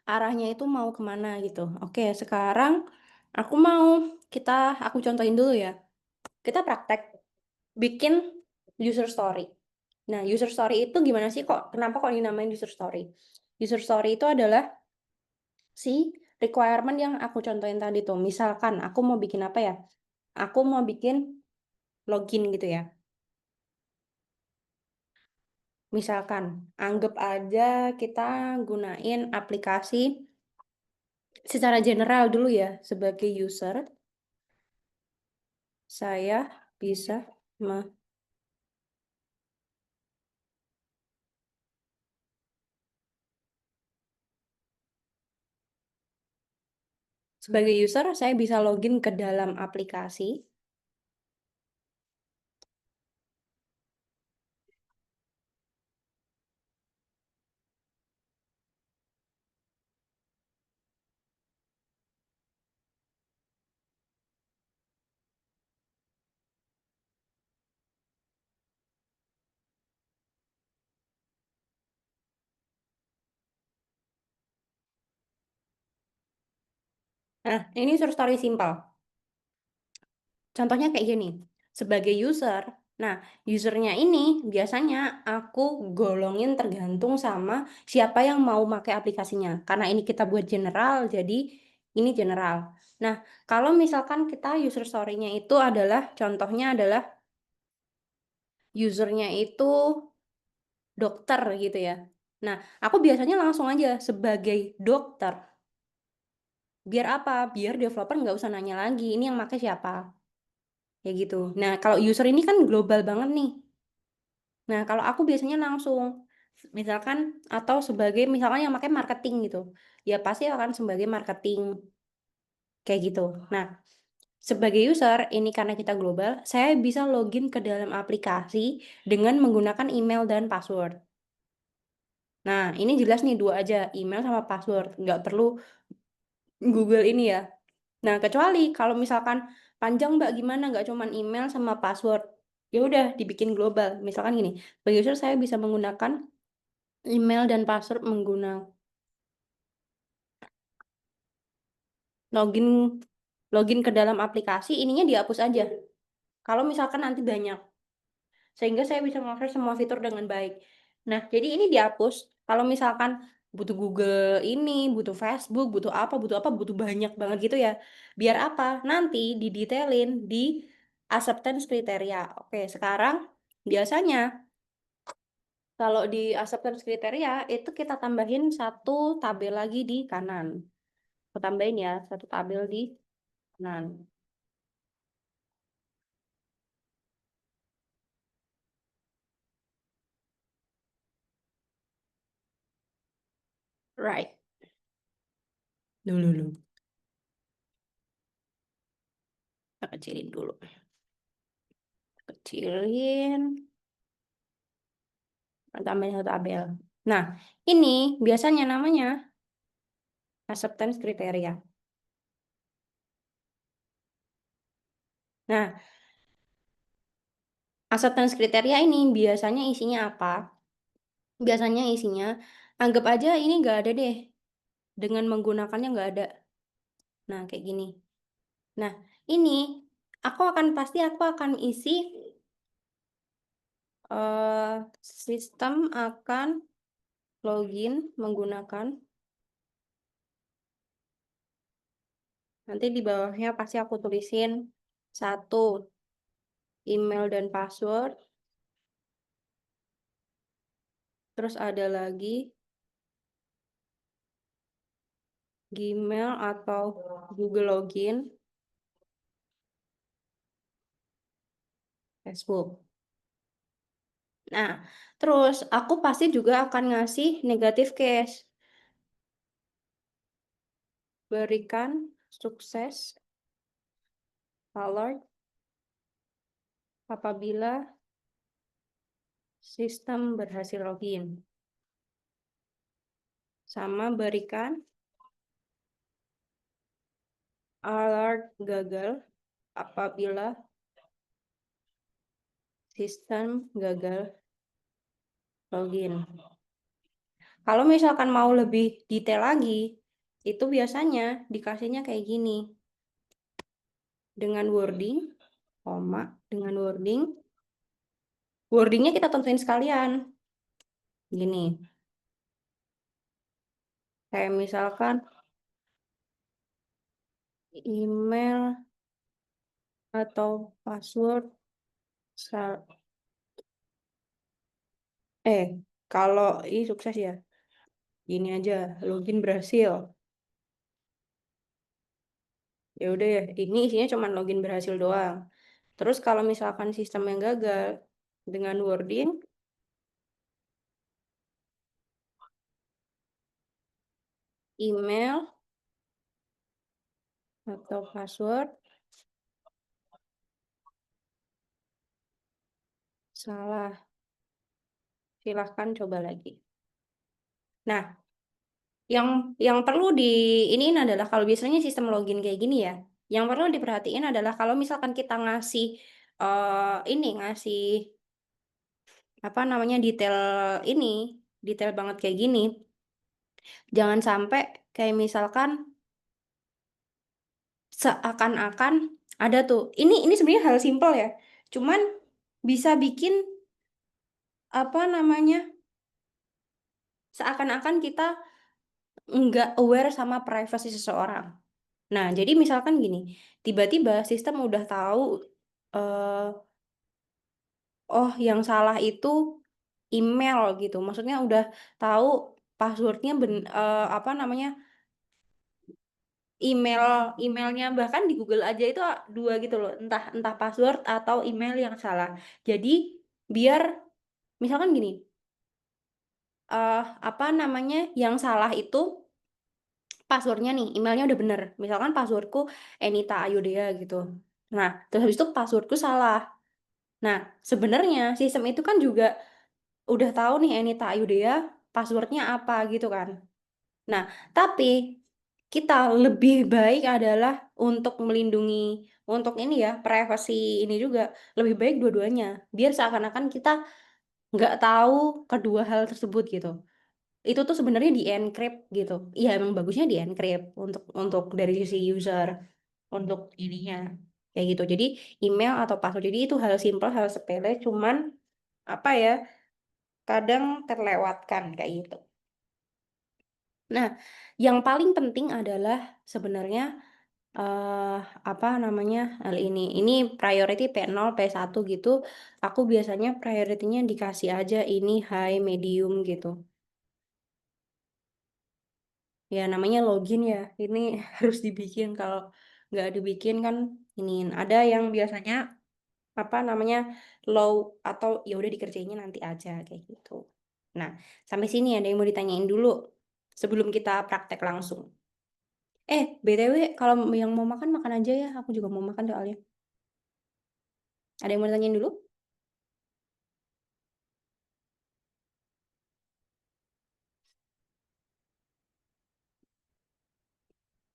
arahnya itu mau kemana gitu. Oke, sekarang aku mau kita aku contohin dulu ya. Kita praktek bikin user story. Nah, user story itu gimana sih kok? Kenapa kok dinamain user story? User story itu adalah si requirement yang aku contohin tadi tuh. Misalkan aku mau bikin apa ya? Aku mau bikin login gitu ya. Misalkan, anggap aja kita gunain aplikasi secara general dulu ya. Sebagai user, saya bisa sebagai user, saya bisa login ke dalam aplikasi. Nah, ini user story simpel. Contohnya kayak gini. Sebagai user, nah usernya ini biasanya aku golongin tergantung sama siapa yang mau pakai aplikasinya. Karena ini kita buat general, jadi ini general. Nah, kalau misalkan kita user story-nya itu adalah, contohnya adalah usernya itu dokter gitu ya. Nah, aku biasanya langsung aja sebagai dokter. Biar apa? Biar developer nggak usah nanya lagi, ini yang pakai siapa. Ya gitu. Nah, kalau user ini kan global banget nih. Nah, kalau aku biasanya langsung, misalkan, atau sebagai, misalkan yang pakai marketing gitu. Ya pasti akan sebagai marketing, kayak gitu. Nah, sebagai user, ini karena kita global, saya bisa login ke dalam aplikasi dengan menggunakan email dan password. Nah, ini jelas nih dua aja, email sama password. Nggak perlu Google ini ya. Nah, kecuali kalau misalkan panjang Mbak gimana, nggak cuman email sama password. Ya udah dibikin global. Misalkan gini, sebagai user saya bisa menggunakan email dan password menggunakan login login ke dalam aplikasi, ininya dihapus aja. Kalau misalkan nanti banyak, sehingga saya bisa mengakses semua fitur dengan baik. Nah, jadi ini dihapus. Kalau misalkan butuh Google ini, butuh Facebook, butuh apa, butuh banyak banget gitu ya. Biar apa? Nanti didetailin di acceptance kriteria. Oke, sekarang biasanya kalau di acceptance kriteria itu kita tambahin satu tabel lagi di kanan. Aku tambahin ya, satu tabel di kanan. Right. Dulu. Kita kecilin dulu. Kecilin. Tambahin satu tabel. Nah, ini biasanya namanya acceptance kriteria. Nah, acceptance kriteria ini biasanya isinya apa? Biasanya isinya, anggap aja ini nggak ada deh. Dengan menggunakannya nggak ada. Nah, kayak gini. Nah, ini aku akan isi sistem akan login menggunakan, nanti di bawahnya pasti aku tulisin satu email dan password, terus ada lagi Gmail atau Google Login, Facebook. Nah, terus aku pasti juga akan ngasih negatif case. Berikan sukses alert apabila sistem berhasil login. Sama berikan alert gagal apabila sistem gagal login. Kalau misalkan mau lebih detail lagi, itu biasanya dikasihnya kayak gini. Dengan wording, koma, dengan wordingnya kita tentuin sekalian. Gini, kayak misalkan email atau password. Kalau ini sukses ya, gini aja, login berhasil. Ya udah ya, ini isinya cuma login berhasil doang. Terus kalau misalkan sistem yang gagal, dengan wording email atau password salah, silahkan coba lagi. Nah, yang perlu di ini adalah kalau biasanya sistem login kayak gini ya, yang perlu diperhatiin adalah kalau misalkan kita ngasih ngasih apa namanya ini detail banget kayak gini, jangan sampai kayak misalkan seakan-akan ada tuh. Ini sebenarnya hal simpel ya. Cuman bisa bikin apa namanya? Seakan-akan kita nggak aware sama privasi seseorang. Nah, jadi misalkan gini, tiba-tiba sistem udah tahu eh oh yang salah itu email gitu. Maksudnya udah tahu passwordnya apa namanya? Emailnya bahkan di Google aja itu dua gitu loh, entah entah password atau email yang salah. Jadi biar misalkan gini, apa namanya yang salah itu passwordnya nih, emailnya udah bener. Misalkan passwordku Enita Ayudea gitu. Nah, terus habis itu passwordku salah. Nah, sebenarnya sistem itu kan juga udah tahu nih Enita Ayudea passwordnya apa gitu kan. Nah, tapi kita lebih baik adalah untuk melindungi untuk ini ya, privasi ini juga lebih baik dua-duanya. Biar seakan-akan kita nggak tahu kedua hal tersebut gitu. Itu tuh sebenarnya di encrypt gitu. Iya emang bagusnya di encrypt untuk dari sisi user untuk ininya. kayak gitu. Jadi email atau password. Jadi itu hal simpel, hal sepele, cuman apa ya? Kadang terlewatkan kayak gitu. Nah, yang paling penting adalah sebenarnya eh apa namanya hal ini. Ini priority P0, P1 gitu. Aku biasanya priority-nya dikasih aja ini high, medium gitu. Ya namanya login ya. Ini harus dibikin. Kalau nggak dibikin kan ini ada yang biasanya apa namanya low atau ya udah dikerjainnya nanti aja kayak gitu. Nah, sampai sini ada yang mau ditanyain dulu sebelum kita praktek langsung. BTW, kalau yang mau makan, makan aja ya. Aku juga mau makan soalnya. Ada yang mau ditanyain dulu?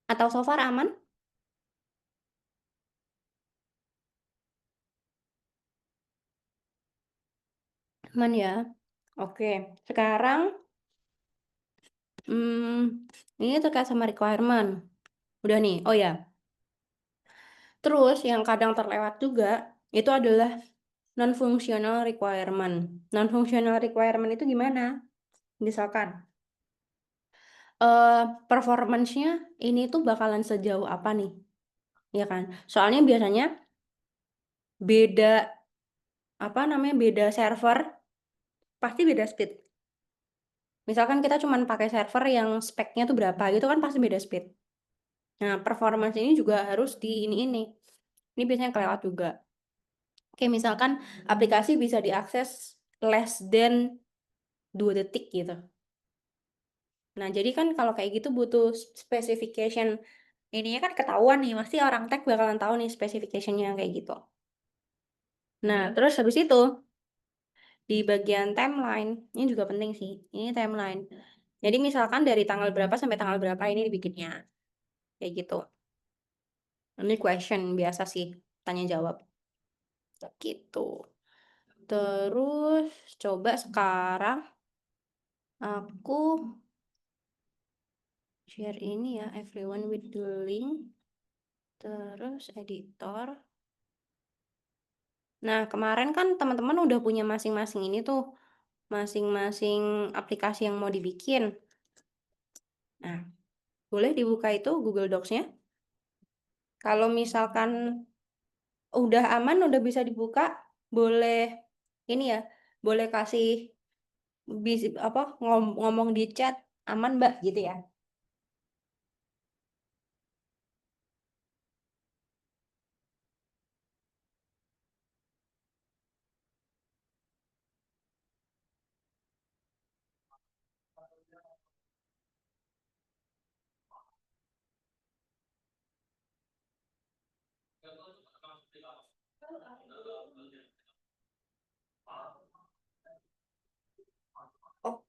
Atau so far aman? Aman ya. Oke, sekarang ini terkait sama requirement. Udah nih. Oh ya, terus yang kadang terlewat juga itu adalah non-functional requirement. Non-functional requirement itu gimana? Misalkan eh performance-nya ini tuh bakalan sejauh apa nih? Ya kan? Soalnya biasanya beda apa namanya beda server pasti beda speed. Misalkan kita cuma pakai server yang speknya tuh berapa gitu kan pasti beda speed. Nah, performance ini juga harus di ini. Ini biasanya kelewat juga. Oke, misalkan aplikasi bisa diakses less than 2 detik gitu. Nah, jadi kan kalau kayak gitu butuh specification. Ininya kan ketahuan nih, pasti orang tech bakalan tahu nih specificationnya kayak gitu. Nah, terus habis itu di bagian timeline, ini juga penting sih. Ini timeline. Jadi misalkan dari tanggal berapa sampai tanggal berapa ini dibikinnya. Kayak gitu. Ini question biasa sih, tanya jawab. Gitu. Terus coba sekarang aku share ini ya, everyone with the link. Terus editor. Nah, kemarin kan teman-teman udah punya masing-masing ini tuh, masing-masing aplikasi yang mau dibikin. Nah, boleh dibuka itu Google Docs-nya. Kalau misalkan udah aman, udah bisa dibuka, boleh ini ya, boleh kasih apa ngomong di chat aman Mbak gitu ya.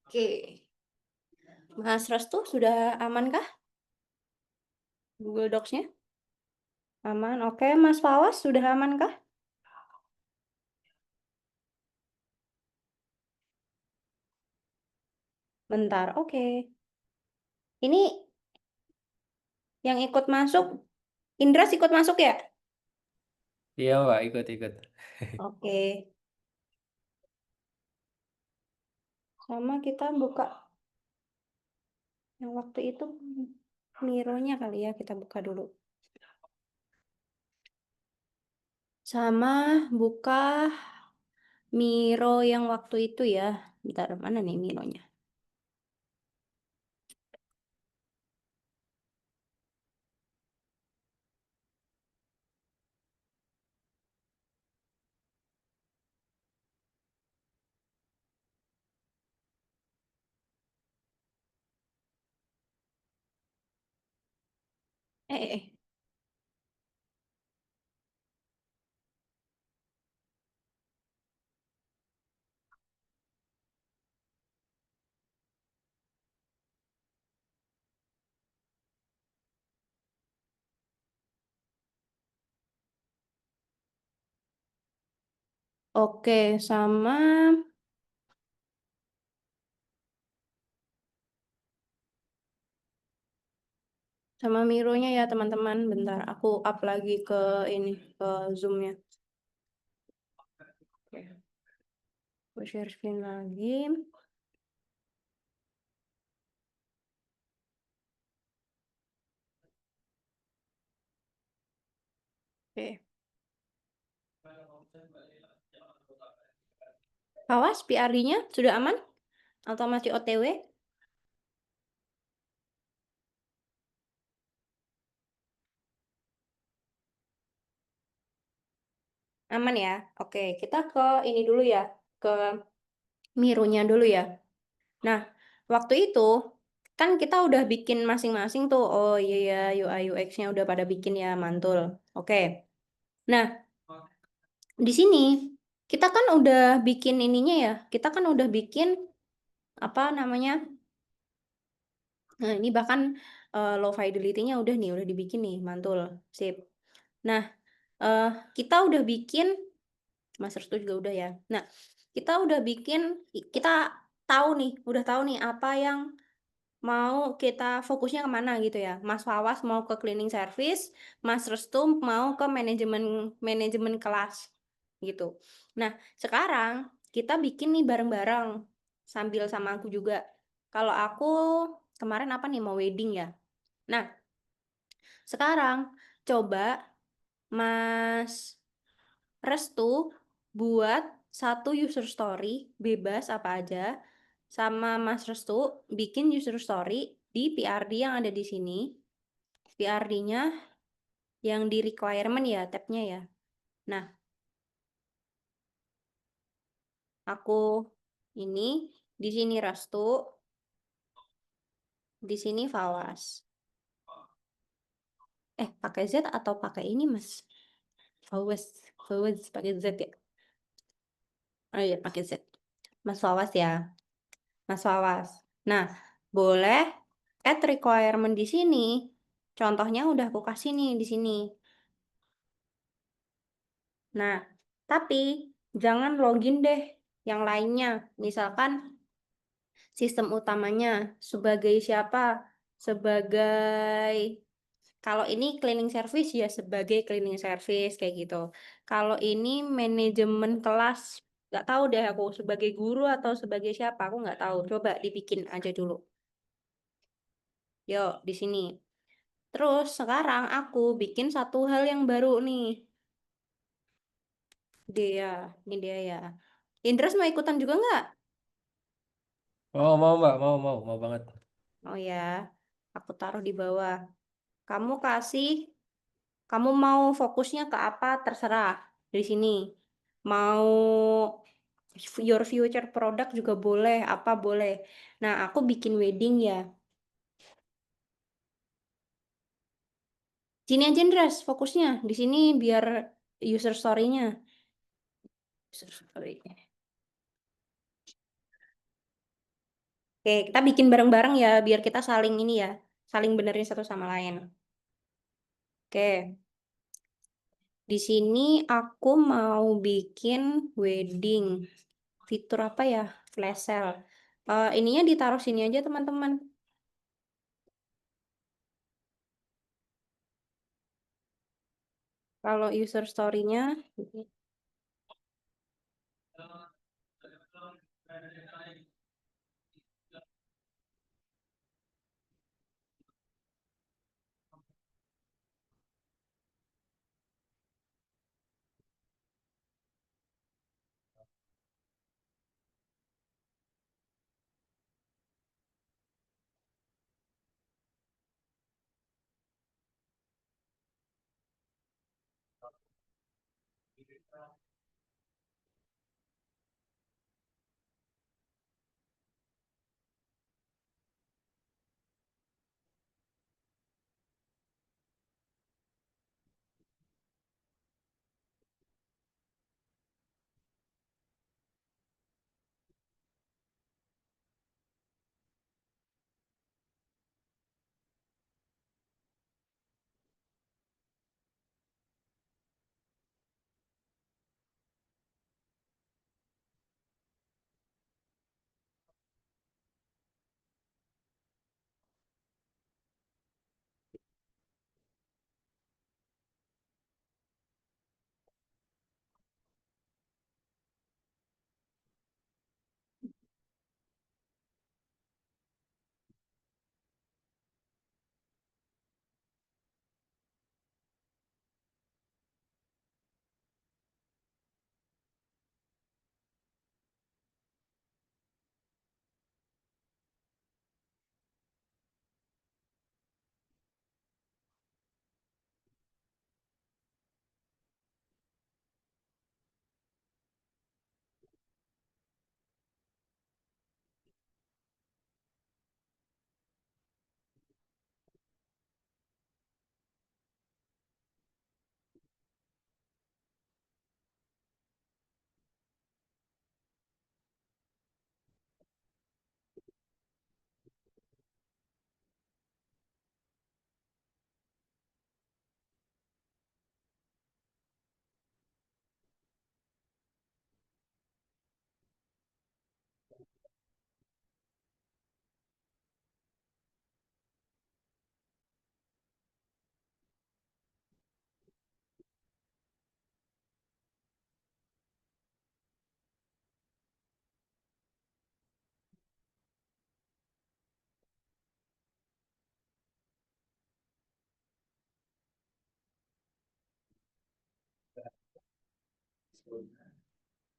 Oke. Mas Restu sudah amankah Google Docs-nya? Aman. Oke, Mas Fawas sudah amankah? Bentar. Oke. Ini yang ikut masuk, Indras ikut masuk ya? Iya, Mbak, ikut-ikut. Oke. Sama kita buka yang waktu itu Mironya kali ya kita buka dulu. Sama buka Miro yang waktu itu ya. Bentar, mana nih Mironya? Eh, eh, eh. Oke, sama Sama Mironya ya teman-teman. Bentar, aku up lagi ke ini, ke Zoom-nya. Oke, aku share screen lagi. Oke. Awas, PRD-nya sudah aman? Atau masih OTW? Aman ya? Oke, kita ke ini dulu ya. Ke Mironya dulu ya. Nah, waktu itu kan kita udah bikin masing-masing tuh. Oh iya ya, UI UX-nya udah pada bikin ya, mantul. Oke. Nah, di sini kita kan udah bikin ininya ya. Kita kan udah bikin apa namanya? Nah, ini bahkan low fidelity-nya udah nih, udah dibikin nih, mantul. Sip. Nah, eh kita udah bikin master itu juga udah ya. Nah, kita udah bikin, kita tahu nih, udah tahu nih apa yang mau kita fokusnya kemana gitu ya. Mas Wawas mau ke cleaning service, Mas Restu mau ke manajemen manajemen kelas gitu. Nah, sekarang kita bikin nih bareng-bareng sambil sama aku juga. Kalau aku kemarin apa nih mau wedding ya. Nah, sekarang coba Mas Restu buat satu user story bebas apa aja sama Mas Restu bikin user story di PRD yang ada di sini. PRD-nya yang di requirement ya, tab-nya ya. Nah, aku ini di sini Restu, di sini Fawas. Pakai Z atau pakai ini, Mas? Fawas, Fawas pakai Z ya. Oh iya, pakai Z. Mas Fawas ya. Mas Wawas. Nah, boleh add requirement di sini. Contohnya udah aku kasih nih di sini. Nah, tapi jangan login deh yang lainnya. Misalkan sistem utamanya sebagai siapa? Sebagai kalau ini cleaning service ya sebagai cleaning service kayak gitu. Kalau ini manajemen kelas, nggak tahu deh aku sebagai guru atau sebagai siapa, aku nggak tahu. Coba dibikin aja dulu. Yuk, di sini. Terus sekarang aku bikin satu hal yang baru nih. Dia, ini dia ya. Indras mau ikutan juga nggak? Oh, mau Mbak, mau banget. Oh ya, aku taruh di bawah. Kamu kasih, kamu mau fokusnya ke apa? Terserah di sini. Mau your future product juga boleh, apa boleh. Nah, aku bikin wedding ya. Sini aja Indras, fokusnya. Di sini biar user story-nya. User story. Oke, kita bikin bareng-bareng ya, biar kita saling ini ya, saling benerin satu sama lain. Oke, di sini aku mau bikin wedding. Fitur apa ya? Flash sale. Ininya ditaruh sini aja teman-teman. Kalau user story-nya,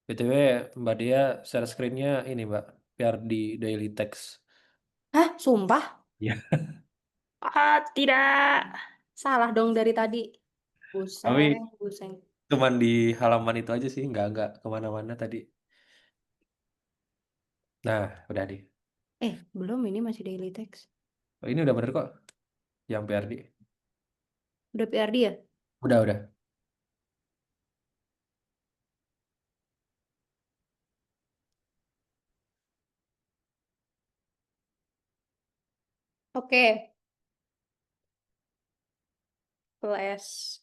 BTW Mbak Dia share screen-nya ini Mbak, biar di daily text. Hah, sumpah? Iya. Ah, tidak. Salah dong dari tadi. Tapi Buseng, buseng. cuman di halaman itu aja sih, nggak kemana-mana tadi. Nah, udah nih. Belum, ini masih daily text. Oh, ini udah bener kok, yang PRD. Udah PRD ya? Udah. Oke, flash.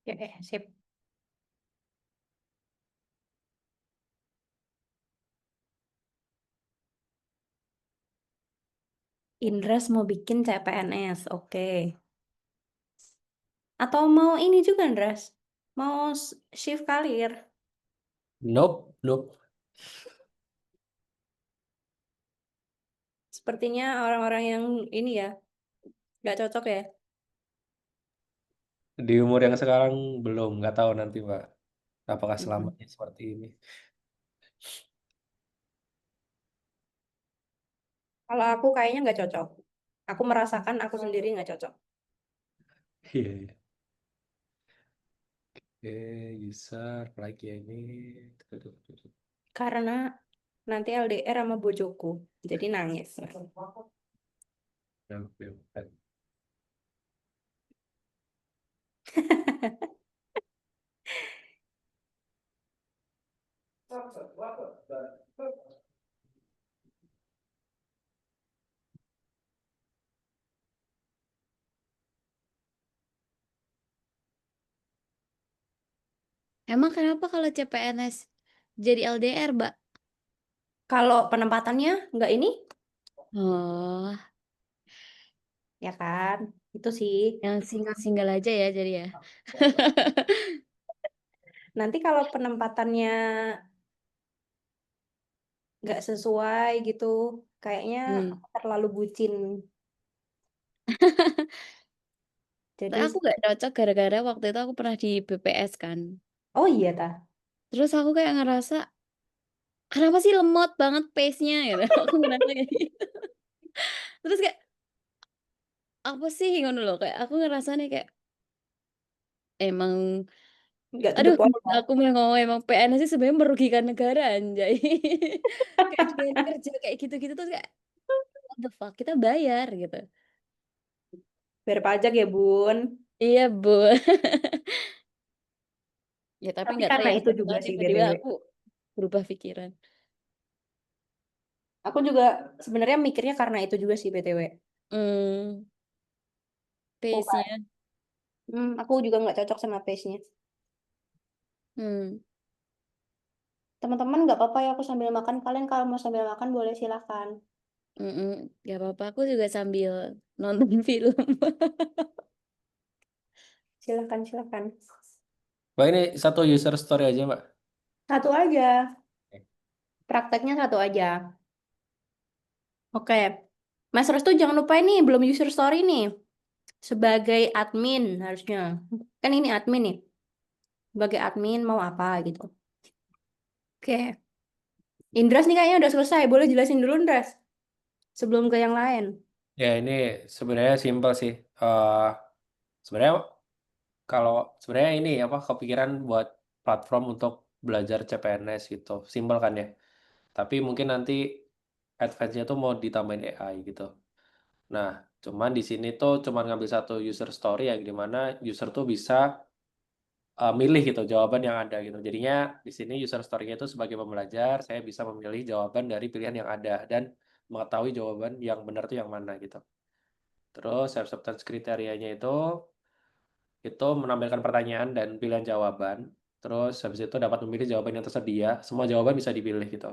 Ya, sip. Indras mau bikin CPNS, oke. Atau mau ini juga, Indras? Mau shift karir? Nope. Sepertinya orang-orang yang ini ya, nggak cocok ya. Di umur yang sekarang belum, nggak tahu nanti Mbak, apakah Mm-mm. selamanya seperti ini. Kalau aku kayaknya nggak cocok. Aku merasakan aku sendiri nggak cocok. Iya. Oke, user lagi ini. Tuh. Karena nanti LDR sama bojoku, jadi nangis. Emang kenapa kalau CPNS jadi LDR, Mbak? Kalau penempatannya nggak ini, Oh, ya kan? Itu sih. yang single-single aja ya jadi ya. Nanti kalau penempatannya nggak sesuai gitu, kayaknya Hmm. terlalu bucin. Soalnya Jadi, aku gak cocok gara-gara waktu itu aku pernah di BPS kan. oh iya ta. Terus aku kayak ngerasa, kenapa sih lemot banget pace-nya gitu. Aku ngerasa kayak gitu. Terus kayak, apa sih ngono loh. Kayak aku ngerasa nih kayak, emang, Nggak to the aduh, point menurut ya. aku memang emang PNS sih sebenarnya merugikan negara anjay. Kayak dengan kerja kayak gitu-gitu tuh kayak, what the fuck, kita bayar gitu. Bayar pajak ya, Bun. Iya, Bu. Ya tapi Tapi nggak tahu karena ya itu suatu juga saat sih, tiba-tiba BTW. aku berubah pikiran. Aku juga sebenarnya mikirnya karena itu juga sih, BTW. Hmm, Aku, pace-nya. aku juga nggak cocok sama pace-nya. Hmm, Teman-teman nggak apa-apa ya aku sambil makan. Kalian kalau mau sambil makan boleh silakan. Gak apa-apa. Aku juga sambil nonton film. Silakan. Mbak ini satu user story aja Mbak. Satu aja. Prakteknya satu aja. Oke. Mas Restu jangan lupa ini belum user story nih. Sebagai admin harusnya. Kan ini admin nih. Sebagai admin mau apa gitu. Oke. Indras nih kayaknya udah selesai. Boleh jelasin dulu, Indras. Sebelum ke yang lain. Ya ini sebenarnya simpel sih. Sebenarnya kalau sebenarnya ini apa kepikiran buat platform untuk belajar CPNS gitu, simpel kan ya. Tapi mungkin nanti advance-nya tuh mau ditambahin AI gitu. Nah, cuman di sini tuh cuman ngambil satu user story ya, di mana user tuh bisa milih gitu jawaban yang ada gitu. Jadinya di sini user story-nya itu sebagai pembelajar, saya bisa memilih jawaban dari pilihan yang ada dan mengetahui jawaban yang benar tuh yang mana gitu. Terus acceptance kriterianya itu menampilkan pertanyaan dan pilihan jawaban. Terus habis itu dapat memilih jawaban yang tersedia. Semua jawaban bisa dipilih gitu.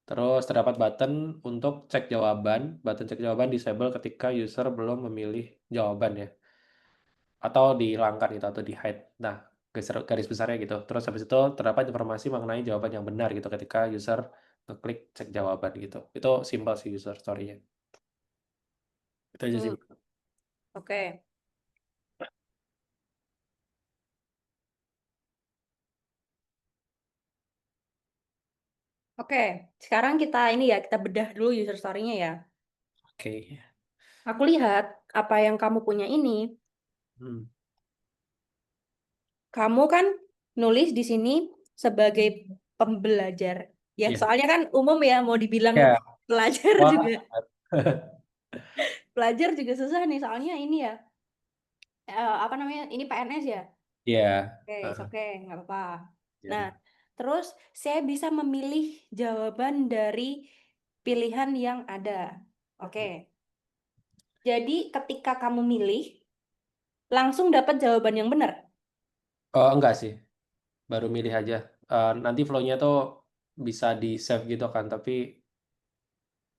Terus terdapat button untuk cek jawaban. Button cek jawaban disable ketika user belum memilih jawaban ya. Atau dihilangkan gitu atau di hide. Nah, garis besarnya gitu. Terus habis itu terdapat informasi mengenai jawaban yang benar gitu ketika user ngeklik cek jawaban gitu. Itu simpel sih user story-nya. Itu aja sih. Oke. Oke, sekarang kita kita bedah dulu user story-nya ya. Oke. Aku lihat apa yang kamu punya ini, Hmm. kamu kan nulis di sini sebagai pembelajar. Ya, Iya. soalnya kan umum ya mau dibilang Ya. pelajar Wah. juga. Pelajar juga susah nih, soalnya ini ya. Apa namanya? Ini PNS ya. Iya. Oke, Heeh. oke, nggak apa-apa. Iya, Nah, iya. terus saya bisa memilih jawaban dari pilihan yang ada. Oke. Jadi ketika kamu milih, langsung dapat jawaban yang benar. Oh, enggak sih. Baru milih aja. Nanti flow-nya tuh bisa di save gitu kan, tapi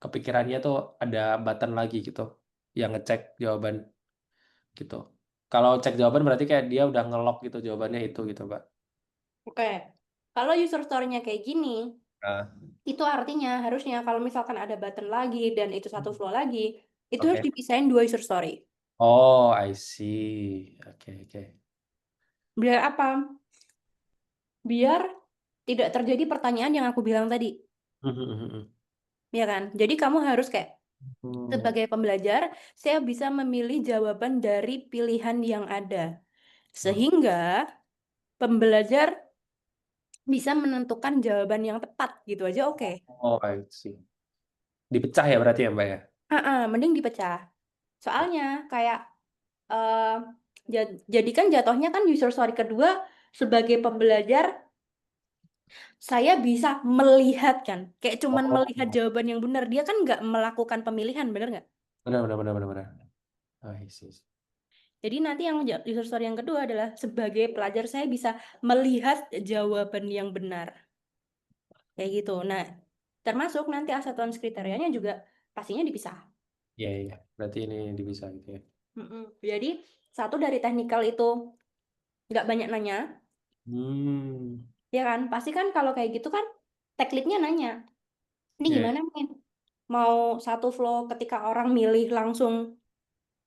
kepikirannya tuh ada button lagi gitu yang ngecek jawaban gitu. Kalau cek jawaban berarti kayak dia udah nge-lock gitu jawabannya itu gitu, Pak. Oke. Kalau user story-nya kayak gini, Nah, itu artinya harusnya kalau misalkan ada button lagi dan itu satu flow lagi, itu harus oke. dipisahin 2 user story. Oh, I see. Oke, oke. Biar apa? Biar tidak terjadi pertanyaan yang aku bilang tadi. Ya kan? Jadi kamu harus kayak Hmm. sebagai pembelajar, saya bisa memilih jawaban dari pilihan yang ada. Sehingga pembelajar bisa menentukan jawaban yang tepat gitu aja oke. Oh, I see. Dipecah ya berarti ya, Mbak ya? Mending dipecah. Soalnya kayak eh jadi kan jatuhnya kan user story kedua sebagai pembelajar saya bisa melihat kan. Kayak cuman melihat Oh, jawaban yang benar. Dia kan nggak melakukan pemilihan, bener nggak? benar, benar, benar, benar, benar. I see. Jadi nanti yang user story yang kedua adalah sebagai pelajar saya bisa melihat jawaban yang benar. Kayak gitu. Nah, termasuk nanti acceptance kriterianya juga pastinya dipisah. Iya, iya. Berarti ini dipisah gitu ya. Jadi satu dari technical itu nggak banyak nanya, Hmm. ya kan? Pasti kan kalau kayak gitu kan tech lead-nya nanya, ini Iya, iya. gimana nih? Mau satu flow ketika orang milih langsung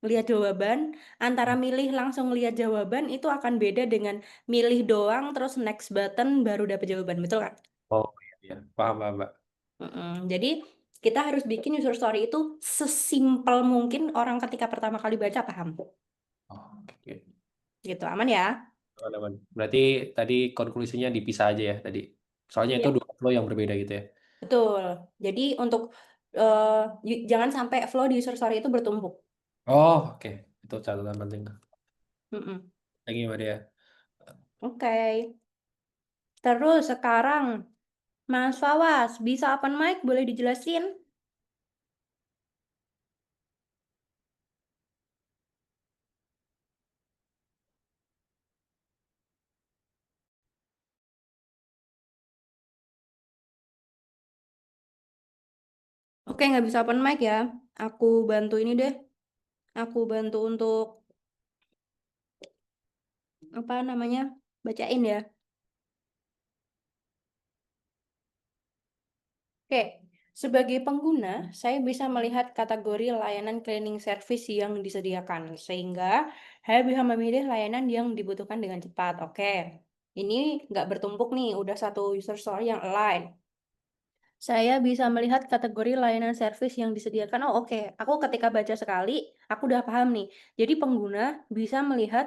lihat jawaban, antara milih langsung lihat jawaban itu akan beda dengan milih doang terus next button baru dapat jawaban, betul kan? Oh, iya, iya. Paham, paham, Mbak. Jadi kita harus bikin user story itu sesimpel mungkin orang ketika pertama kali baca paham. Oh, oke. Gitu, aman ya? Aman. Berarti tadi konklusinya dipisah aja ya tadi. Soalnya itu Iya, dua flow yang berbeda gitu ya. betul. Jadi untuk eh, jangan sampai flow di user story itu bertumpuk. Oh, oke. Itu catatan penting. Mm-mm. Lagi Mbak Dea. Oke. Terus sekarang Mas Fawas bisa open mic boleh dijelasin? Oke, nggak bisa open mic ya. Aku bantu ini deh. Aku bantu untuk apa namanya? Bacain ya. Oke, sebagai pengguna, saya bisa melihat kategori layanan cleaning service yang disediakan, sehingga saya bisa memilih layanan yang dibutuhkan dengan cepat. Oke, ini nggak bertumpuk nih, udah satu user story yang align. Saya bisa melihat kategori layanan service yang disediakan. Oh, oke. Aku ketika baca sekali, aku udah paham nih. Jadi pengguna bisa melihat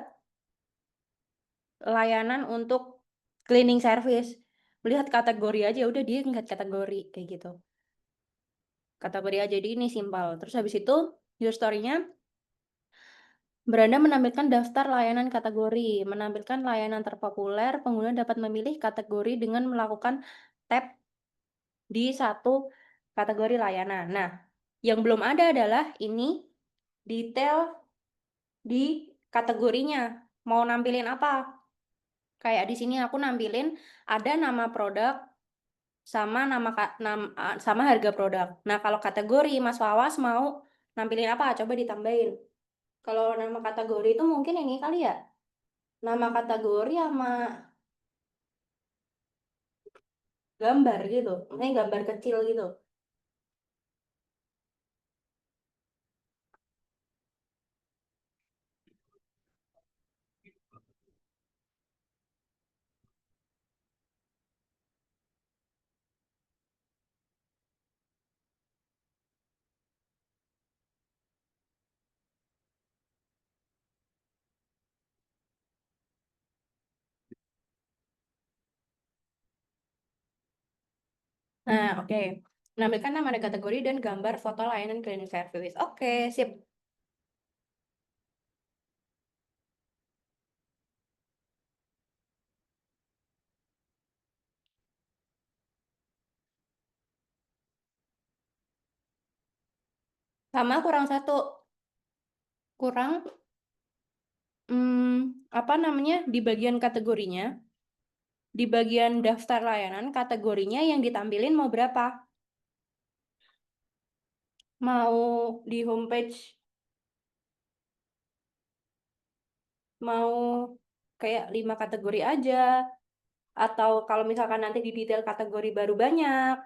layanan untuk cleaning service. Melihat kategori aja, udah dia ngeliat kategori kayak gitu. Kategori aja, jadi ini simpel. Terus habis itu, user story-nya, beranda menampilkan daftar layanan kategori. Menampilkan layanan terpopuler, pengguna dapat memilih kategori dengan melakukan tab di satu kategori layanan. Nah, yang belum ada adalah ini detail di kategorinya. Mau nampilin apa? Kayak di sini aku nampilin ada nama produk sama sama harga produk. Nah, kalau kategori Mas Wawas mau nampilin apa? Coba ditambahin. Kalau nama kategori itu mungkin ini kali ya. Nama kategori sama gambar gitu. Ini gambar kecil gitu. Nah, oke. Menampilkan nama ada kategori dan gambar foto layanan cleaning service. Oke, sip. Sama kurang satu. Kurang apa namanya di bagian kategorinya, di bagian daftar layanan kategorinya yang ditampilin mau berapa? Mau di homepage, mau kayak 5 kategori aja, atau kalau misalkan nanti di detail kategori baru banyak.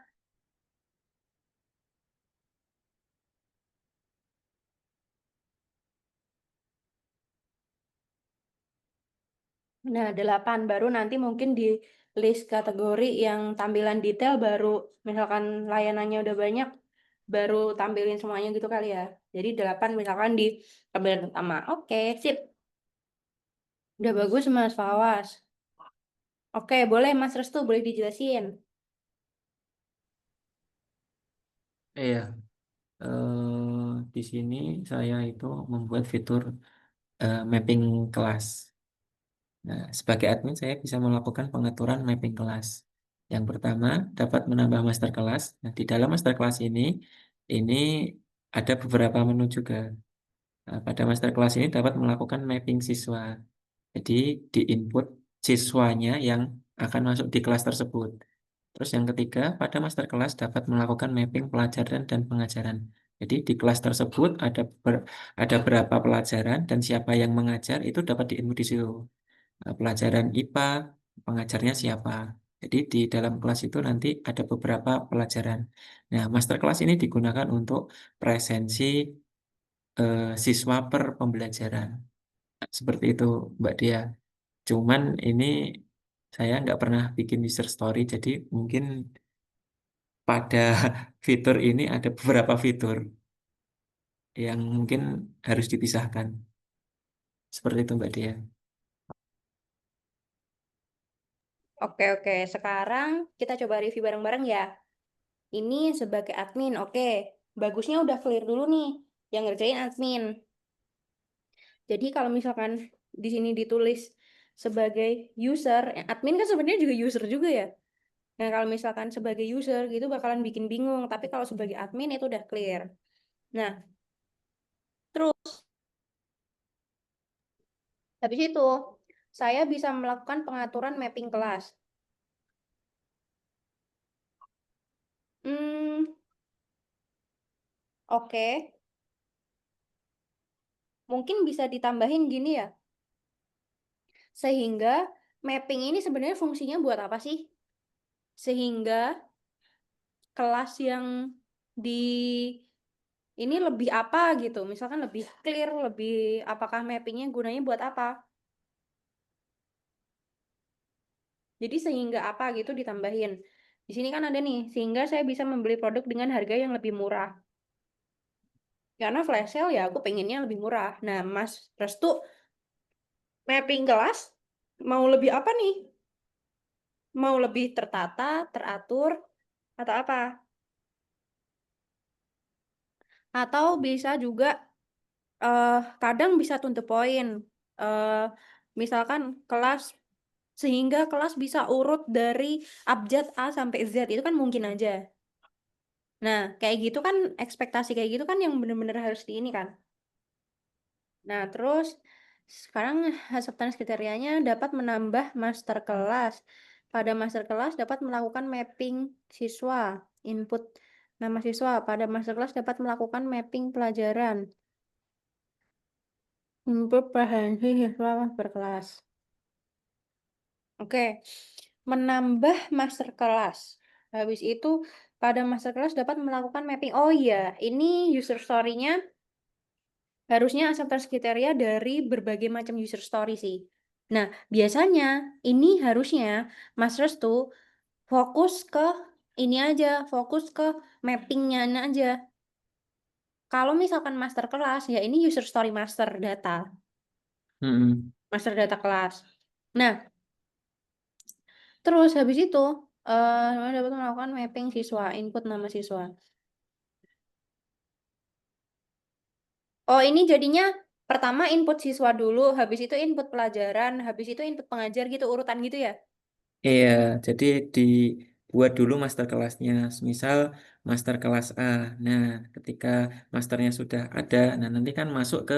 Nah, 8 baru nanti mungkin di list kategori yang tampilan detail baru, misalkan layanannya udah banyak, baru tampilin semuanya gitu kali ya. Jadi 8 misalkan di tampilan utama. Oke, sip. Udah bagus Mas Fawas. Oke, boleh Mas Restu, boleh dijelasin. Iya, di sini saya itu membuat fitur mapping kelas. Nah, sebagai admin saya bisa melakukan pengaturan mapping kelas. Yang pertama, dapat menambah master kelas. Nah, di dalam master kelas ini ada beberapa menu juga. Nah, pada master kelas ini dapat melakukan mapping siswa. Jadi, di input siswanya yang akan masuk di kelas tersebut. Terus yang ketiga, pada master kelas dapat melakukan mapping pelajaran dan pengajaran. Jadi di kelas tersebut ada berapa pelajaran dan siapa yang mengajar itu dapat diinput di situ. Pelajaran IPA, pengajarnya siapa. Jadi di dalam kelas itu nanti ada beberapa pelajaran. Nah, master kelas ini digunakan untuk presensi siswa per pembelajaran. Seperti itu, Mbak Dia. Cuman ini saya nggak pernah bikin user story, jadi mungkin pada fitur ini ada beberapa fitur yang mungkin harus dipisahkan. Seperti itu, Mbak Dia. Oke, oke. Sekarang kita coba review bareng-bareng ya. Ini sebagai admin, oke. Bagusnya udah clear dulu nih. Yang ngerjain admin. Jadi kalau misalkan di sini ditulis sebagai user, admin kan sebenarnya juga user juga ya. Nah, kalau misalkan sebagai user gitu bakalan bikin bingung. Tapi kalau sebagai admin itu udah clear. Nah, terus habis itu saya bisa melakukan pengaturan mapping kelas. Hmm, oke. Mungkin bisa ditambahin gini ya. Sehingga mapping ini sebenarnya fungsinya buat apa sih? Sehingga kelas yang di ini lebih apa gitu. Misalkan lebih clear, lebih apakah mappingnya gunanya buat apa? Jadi sehingga apa gitu ditambahin. Di sini kan ada nih, sehingga saya bisa membeli produk dengan harga yang lebih murah. Karena flash sale ya aku pengennya lebih murah. Nah, Mas Restu, mapping kelas mau lebih apa nih? Mau lebih tertata, teratur, atau apa? Atau bisa juga kadang bisa to the point. Eh, misalkan kelas sehingga kelas bisa urut dari abjad A sampai Z itu kan mungkin aja. Nah, kayak gitu kan ekspektasi kayak gitu kan yang bener-bener harus di ini kan. Nah, terus Sekarang acceptance kriterianya dapat menambah master kelas. Pada master kelas dapat melakukan mapping siswa, input nama siswa. Pada master kelas dapat melakukan mapping pelajaran, input preferensi siswa master kelas. Oke, menambah master kelas. Habis itu pada master kelas dapat melakukan mapping. Oh iya, ini user story-nya harusnya acceptance kriteria dari berbagai macam user story sih. Nah, biasanya ini harusnya Mas Restu fokus ke ini aja, fokus ke mappingnya aja. Kalau misalkan master kelas, ya ini user story master data, Mm-mm. master data kelas. Nah, terus habis itu dapat melakukan mapping siswa, input nama siswa. Oh, ini jadinya pertama input siswa dulu, habis itu input pelajaran, habis itu input pengajar gitu, urutan gitu ya? Iya, jadi dibuat dulu master kelasnya, misal master kelas A. Nah, ketika masternya sudah ada, nah nanti kan masuk ke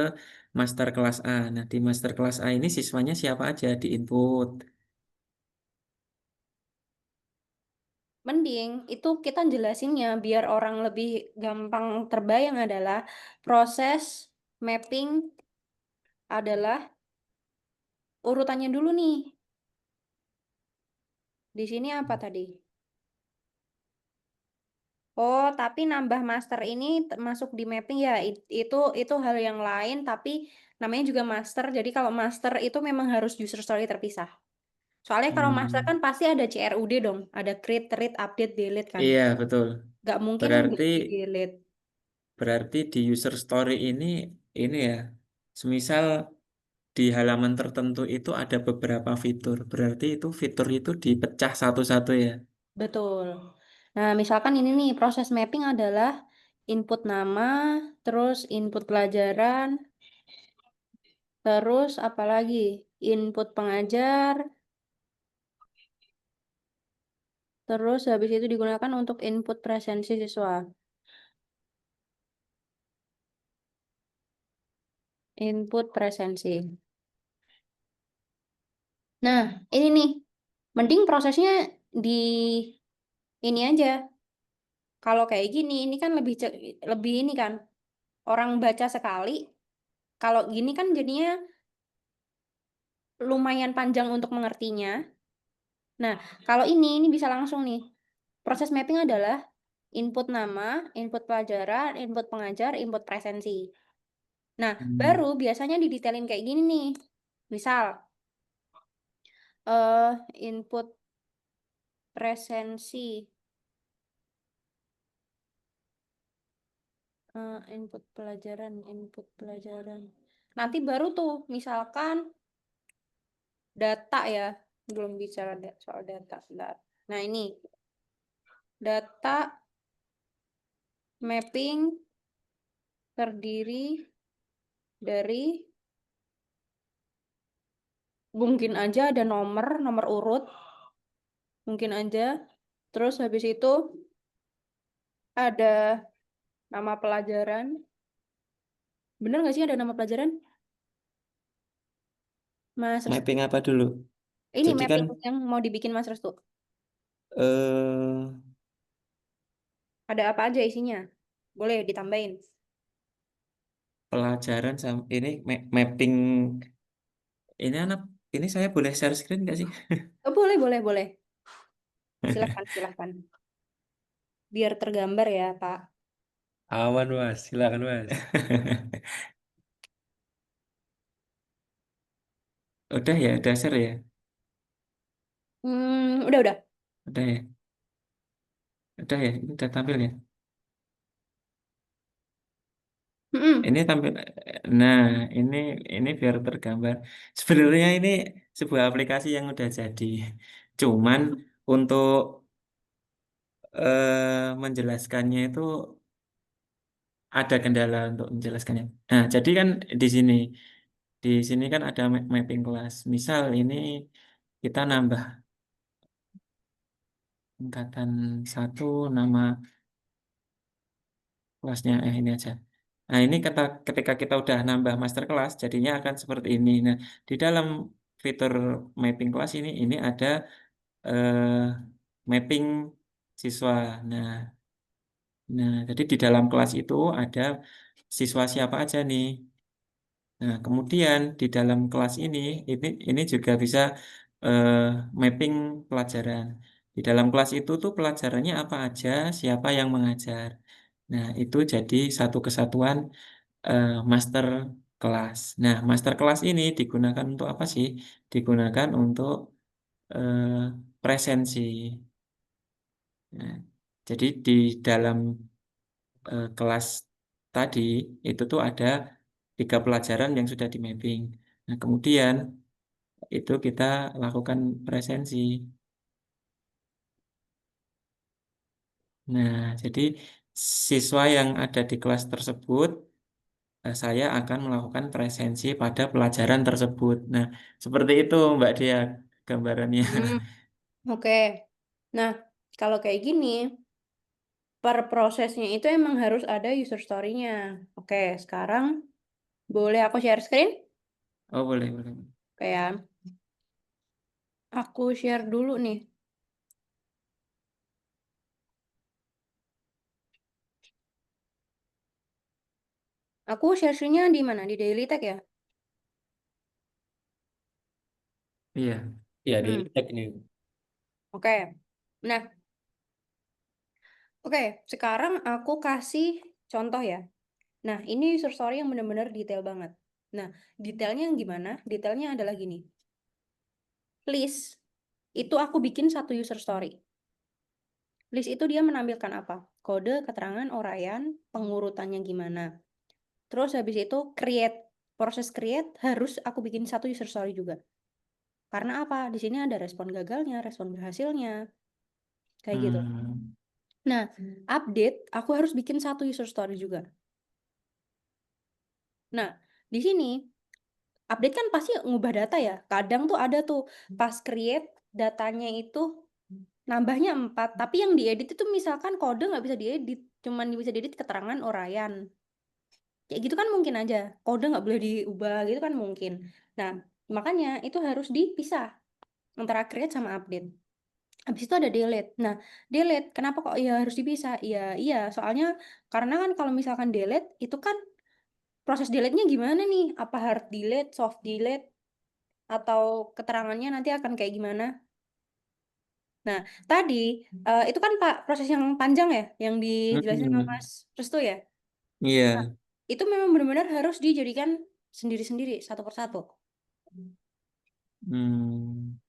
master kelas A. Nah, di master kelas A ini siswanya siapa aja di input. Mending itu kita jelasinnya biar orang lebih gampang terbayang adalah proses mapping adalah urutannya dulu nih. Di sini apa tadi? Oh, tapi nambah master ini masuk di mapping ya. Itu hal yang lain tapi namanya juga master. Jadi kalau master itu memang harus user story terpisah. Soalnya kalau master Hmm, kan pasti ada CRUD dong, ada create, read, update, delete kan. iya, betul. Gak mungkin Berarti nggak di delete. berarti di user story ini ya, semisal di halaman tertentu itu ada beberapa fitur. Berarti itu fitur itu dipecah satu-satu ya. Betul. Nah, misalkan ini nih, proses mapping adalah input nama, terus input pelajaran, terus apa lagi? Input pengajar, terus habis itu digunakan untuk input presensi siswa. Input presensi. Nah, ini nih, mending prosesnya di ini aja. Kalau kayak gini, ini kan lebih ini kan, orang baca sekali. Kalau gini kan jadinya lumayan panjang untuk mengertinya. Nah, kalau ini bisa langsung nih. Proses mapping adalah input nama, input pelajaran, input pengajar, input presensi. Nah, Hmm. baru biasanya didetailin kayak gini nih. Misal, input presensi, input pelajaran. Nanti baru tuh, misalkan data ya, belum bicara soal data. Bentar. Nah, ini data mapping terdiri dari mungkin aja ada nomor urut, mungkin aja. Terus habis itu ada nama pelajaran. Bener nggak sih ada nama pelajaran? Mas Restu. Mapping apa dulu? Ini Jadi kan mapping yang mau dibikin Mas Restu. eh Ada apa aja isinya? Boleh ditambahin. pelajaran sama ini mapping ini anak ini saya boleh share screen nggak sih? Oh, boleh, boleh, boleh. Silahkan, silahkan. Biar tergambar ya, Pak. Aman Mas, silakan Mas. Udah ya, udah share ya, Udah, udah. udah ya, udah ya, ini udah tampil ya. Mm-mm. Ini tampil. Nah, ini ini biar tergambar. Sebenarnya ini sebuah aplikasi yang udah jadi. Cuman untuk menjelaskannya itu ada kendala untuk menjelaskannya. Nah, jadi kan di sini di sini kan ada mapping kelas. Misal ini kita nambah tingkatan satu nama kelasnya ini aja. Nah, ini ketika kita udah nambah master kelas, jadinya akan seperti ini. Nah, di dalam fitur mapping kelas ini ada eh, mapping siswa. Nah, jadi di dalam kelas itu ada siswa siapa aja nih. Nah, kemudian di dalam kelas ini juga bisa eh, mapping pelajaran. Di dalam kelas itu tuh pelajarannya apa aja, siapa yang mengajar. Nah, itu jadi satu kesatuan master kelas. Nah, master kelas ini digunakan untuk apa sih? Digunakan untuk eh, presensi. Nah, jadi di dalam kelas tadi itu tuh ada 3 pelajaran yang sudah di mapping. Nah, kemudian itu kita lakukan presensi. Nah, jadi siswa yang ada di kelas tersebut, saya akan melakukan presensi pada pelajaran tersebut. Nah, seperti itu Mbak Dia gambarannya. Hmm, oke. Nah, kalau kayak gini, per prosesnya itu emang harus ada user story-nya. Oke, sekarang boleh aku share screen? Oh, boleh, boleh. Oke ya. Aku share dulu nih. Aku share screen-nya di mana? Di Daily Tag ya? Iya. Ya, di Hmm, tag ini. oke. Nah, oke. Sekarang aku kasih contoh ya. Nah, ini user story yang benar-benar detail banget. Nah, detailnya yang gimana? Detailnya adalah gini. List, itu aku bikin satu user story. List itu dia menampilkan apa? Kode, keterangan, uraian, pengurutannya gimana. Terus habis itu create. Proses create harus aku bikin satu user story juga. Karena apa? Di sini ada respon gagalnya, respon berhasilnya. Kayak gitu. Hmm. Nah, update aku harus bikin satu user story juga. Nah, di sini update kan pasti ngubah data ya. Kadang tuh ada tuh pas create datanya itu nambahnya 4, tapi yang diedit itu misalkan kode nggak bisa diedit, cuman bisa diedit keterangan uraian. Kayak gitu kan mungkin aja. Kode nggak boleh diubah gitu kan mungkin. Nah, makanya itu harus dipisah antara create sama update. Habis itu ada delete. Nah, delete kenapa kok ya harus dipisah? Iya, iya, soalnya karena kan kalau misalkan delete itu kan proses delete-nya gimana nih? Apa hard delete, soft delete, atau keterangannya nanti akan kayak gimana? Nah, tadi itu kan Pak proses yang panjang ya, yang dijelasin sama Hmm. Mas Restu ya. Nah, Iya. itu memang benar-benar harus dijadikan sendiri-sendiri, satu persatu, Hmm.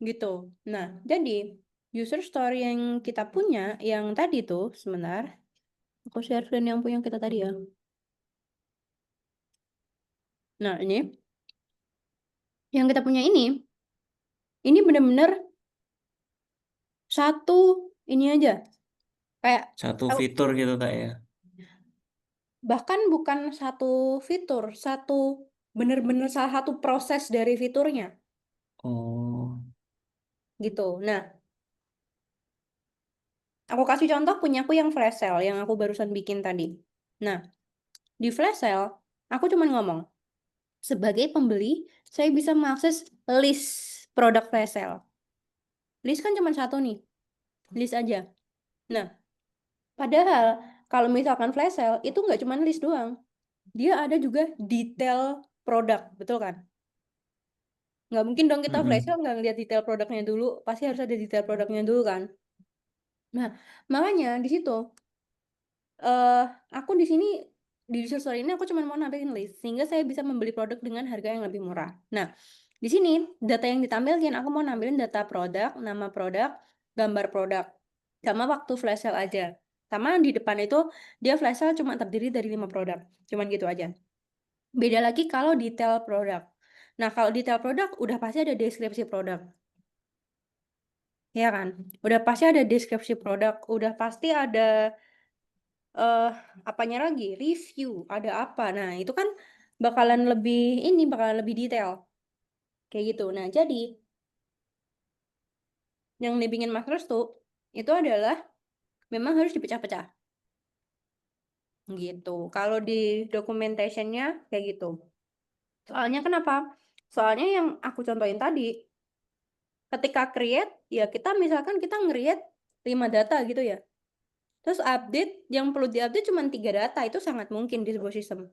gitu. Nah, jadi user story yang kita punya, yang tadi tuh, sebentar, aku share screen yang punya kita tadi ya. Nah, ini, yang kita punya ini benar-benar satu ini aja, kayak Satu tahu, fitur gitu tak ya. bahkan bukan satu fitur, benar-benar salah satu proses dari fiturnya, Oh. gitu. Nah, aku kasih contoh punyaku yang flash sale yang aku barusan bikin tadi. Nah, di flash sale, aku cuma ngomong, sebagai pembeli, saya bisa mengakses list produk flash sale. List kan cuma satu nih, list aja. Nah, padahal kalau misalkan flash sale, itu nggak cuma list doang. Dia ada juga detail produk, betul kan? Nggak mungkin dong kita flash sale Mm-mm. nggak ngeliat detail produknya dulu, pasti harus ada detail produknya dulu kan? Nah, makanya di situ eh aku di sini di user story ini aku cuma mau nampilin list sehingga saya bisa membeli produk dengan harga yang lebih murah. Nah, di sini data yang ditampilkan aku mau nampilin data produk, nama produk, gambar produk, sama waktu flash sale aja. Sama di depan itu dia flash sale cuma terdiri dari 5 produk. Cuman gitu aja. Beda lagi kalau detail produk. Nah, kalau detail produk udah pasti ada deskripsi produk. Ya kan? Udah pasti ada deskripsi produk, udah pasti ada eh apanya lagi? Review, ada apa. Nah, itu kan bakalan lebih detail. Kayak gitu. Nah, jadi yang dibikin Mas Restu itu adalah memang harus dipecah-pecah. gitu. Kalau di documentationnya kayak gitu. Soalnya kenapa? Soalnya yang aku contohin tadi, ketika create, ya kita misalkan kita nge-create 5 data gitu ya. Terus update, yang perlu diupdate cuma 3 data, itu sangat mungkin di sebuah sistem.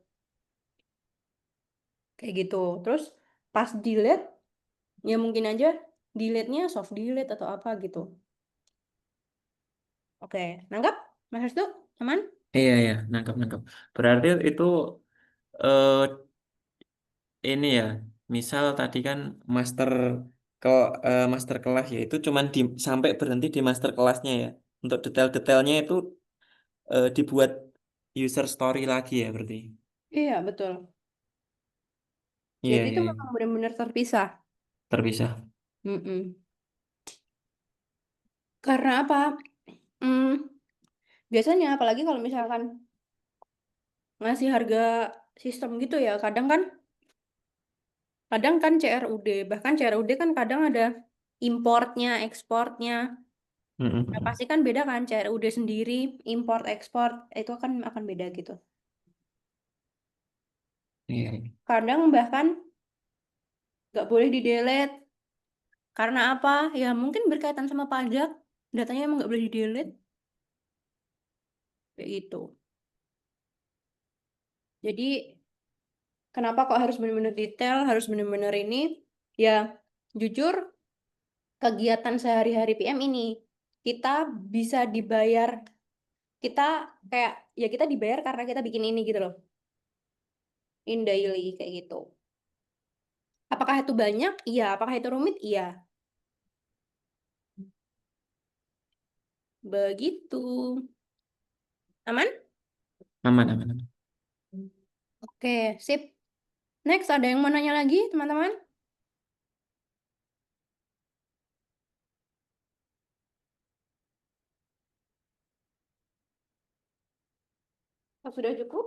Kayak gitu. Terus pas delete, ya mungkin aja delete-nya soft delete atau apa gitu. Oke, nangkap? Mas Restu? Aman? Iya, iya, nangkap. Berarti itu eh, ini ya, misal tadi kan master ke master kelas ya, itu cuman sampai berhenti di master kelasnya ya. Untuk detail-detailnya itu dibuat user story lagi ya berarti. Iya, betul. Iya, Jadi iya, itu iya. memang benar-benar terpisah. Terpisah. Mm-mm. Karena apa? Hmm, biasanya apalagi kalau misalkan ngasih harga sistem gitu ya, kadang kan CRUD, bahkan CRUD kan kadang ada importnya, ekspornya. Nah, Mm-mm. pasti kan beda kan CRUD sendiri, import, ekspor, itu akan beda gitu. Iya, iya. Kadang bahkan nggak boleh di-delete. Karena apa? Ya mungkin berkaitan sama pajak, datanya emang nggak boleh di-delete. Kayak gitu. Jadi kenapa kok harus benar-benar detail, harus benar-benar ini? Ya, jujur, kegiatan sehari-hari PM ini, kita bisa dibayar, kita kayak, ya kita dibayar karena kita bikin ini gitu loh, in daily, kayak gitu. Apakah itu banyak? Iya. Apakah itu rumit? Iya. Begitu. Aman? Aman. Oke, sip. Next, ada yang mau nanya lagi, teman-teman? Oh, sudah cukup?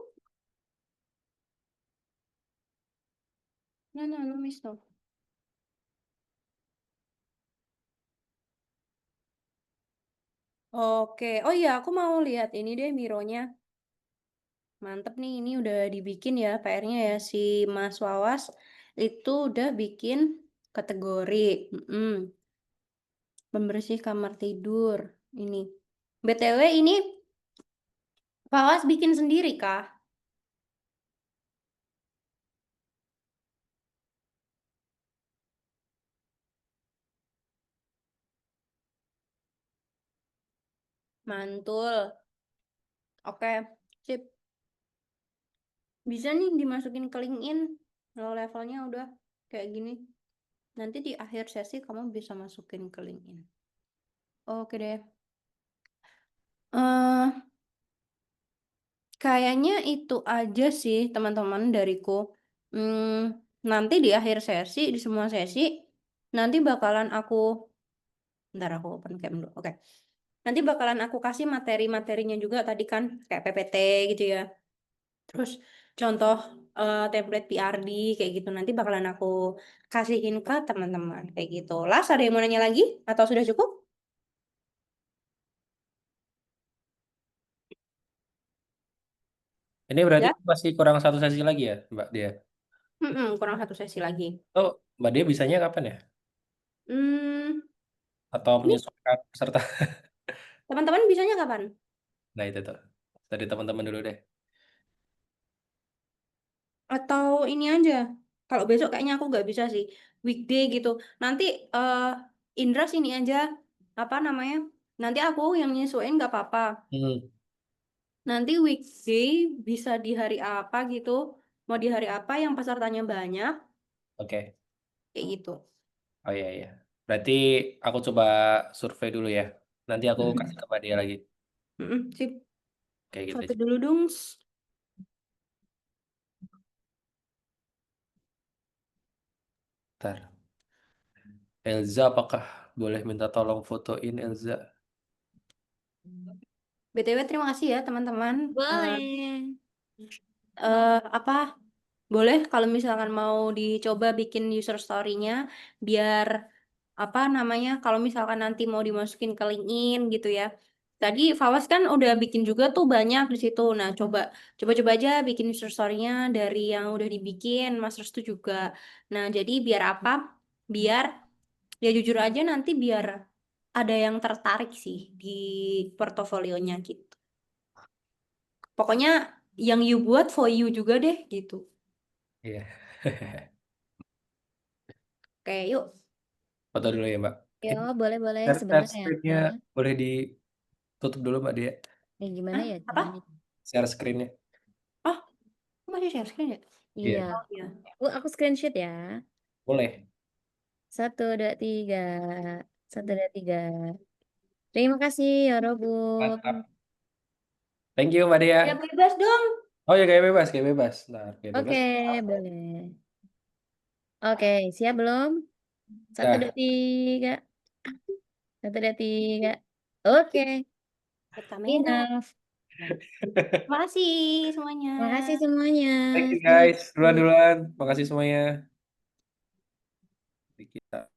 No, miss, no. Oke, oh iya, aku mau lihat ini deh Mironya. Mantep nih, ini udah dibikin ya PR-nya ya. Si Mas Wawas itu udah bikin kategori. Mm-mm. Pembersih kamar tidur. Ini. BTW ini Wawas bikin sendiri kah? Mantul. Oke, sip. Bisa nih dimasukin ke LinkedIn. Kalau levelnya udah kayak gini. Nanti di akhir sesi kamu bisa masukin ke LinkedIn. Oke deh. eh Kayaknya itu aja sih teman-teman dariku. Nanti di akhir sesi, di semua sesi, nanti bakalan bentar aku open cam dulu. Oke. Nanti bakalan aku kasih materi-materinya juga tadi kan, kayak PPT gitu ya. Terus contoh template PRD kayak gitu. Nanti bakalan aku kasihin ke teman-teman kayak gitu. Las, ada yang mau nanya lagi? Atau sudah cukup? Ini berarti Ya? masih kurang satu sesi lagi ya, Mbak Dia? Kurang satu sesi lagi. Oh, Mbak Dia bisanya kapan ya? Hmm, Atau ini menyesuaikan peserta? teman-teman bisanya kapan? Nah itu tuh. Dari teman-teman dulu deh. Atau ini aja. Kalau besok kayaknya aku nggak bisa sih. Weekday gitu. Nanti eh Indra sini aja. Apa namanya? Nanti aku yang nyesuaiin nggak apa-apa. Hmm, Nanti weekday bisa di hari apa gitu. Mau di hari apa yang pesertanya banyak. oke. Kayak gitu. Oh iya, iya. Berarti aku coba survei dulu ya. Nanti aku kasih Mm-mm. ke Mbak Dia lagi. Sip. Kayak gitu. Foto dulu dong. Ntar. Elza, apakah boleh minta tolong fotoin Elza? BTW terima kasih ya teman-teman. Boleh. Apa boleh kalau misalkan mau dicoba bikin user story-nya biar apa namanya kalau misalkan nanti mau dimasukin ke LinkedIn gitu ya Tadi Fawas kan udah bikin juga tuh banyak di situ. Nah, coba aja bikin user story-nya dari yang udah dibikin Mas Restu juga. Nah, jadi biar apa? Biar ya jujur aja nanti biar ada yang tertarik sih di portofolionya gitu. Pokoknya yang you buat for you juga deh gitu. Iya. Oke, yuk. Foto dulu ya, Mbak. Ya, boleh-boleh Share sebentar ya. screen-nya boleh ditutup dulu, Mbak Dia. Gimana Hah? ya Apa? caranya? Share screen-nya. Oh, masih share screen ya? Iya. Iya, Oh iya. Aku screenshot ya. boleh. 1, 2, 3. 1, 2, 3. Terima kasih ya Robun. Mantap. Thank you, Mbak Dia. Ya bebas dong. Oh ya, kayak bebas, kayak bebas. Nah, kayak Oke, bebas. boleh. Oke, siap belum? 1, 2, Dah. 3. 1, 2, 3. Oke, Lihat kamera. enough. Terima kasih semuanya. Terima kasih semuanya. Thank you, See guys. you. Duluan-duluan. Makasih semuanya. Di kita.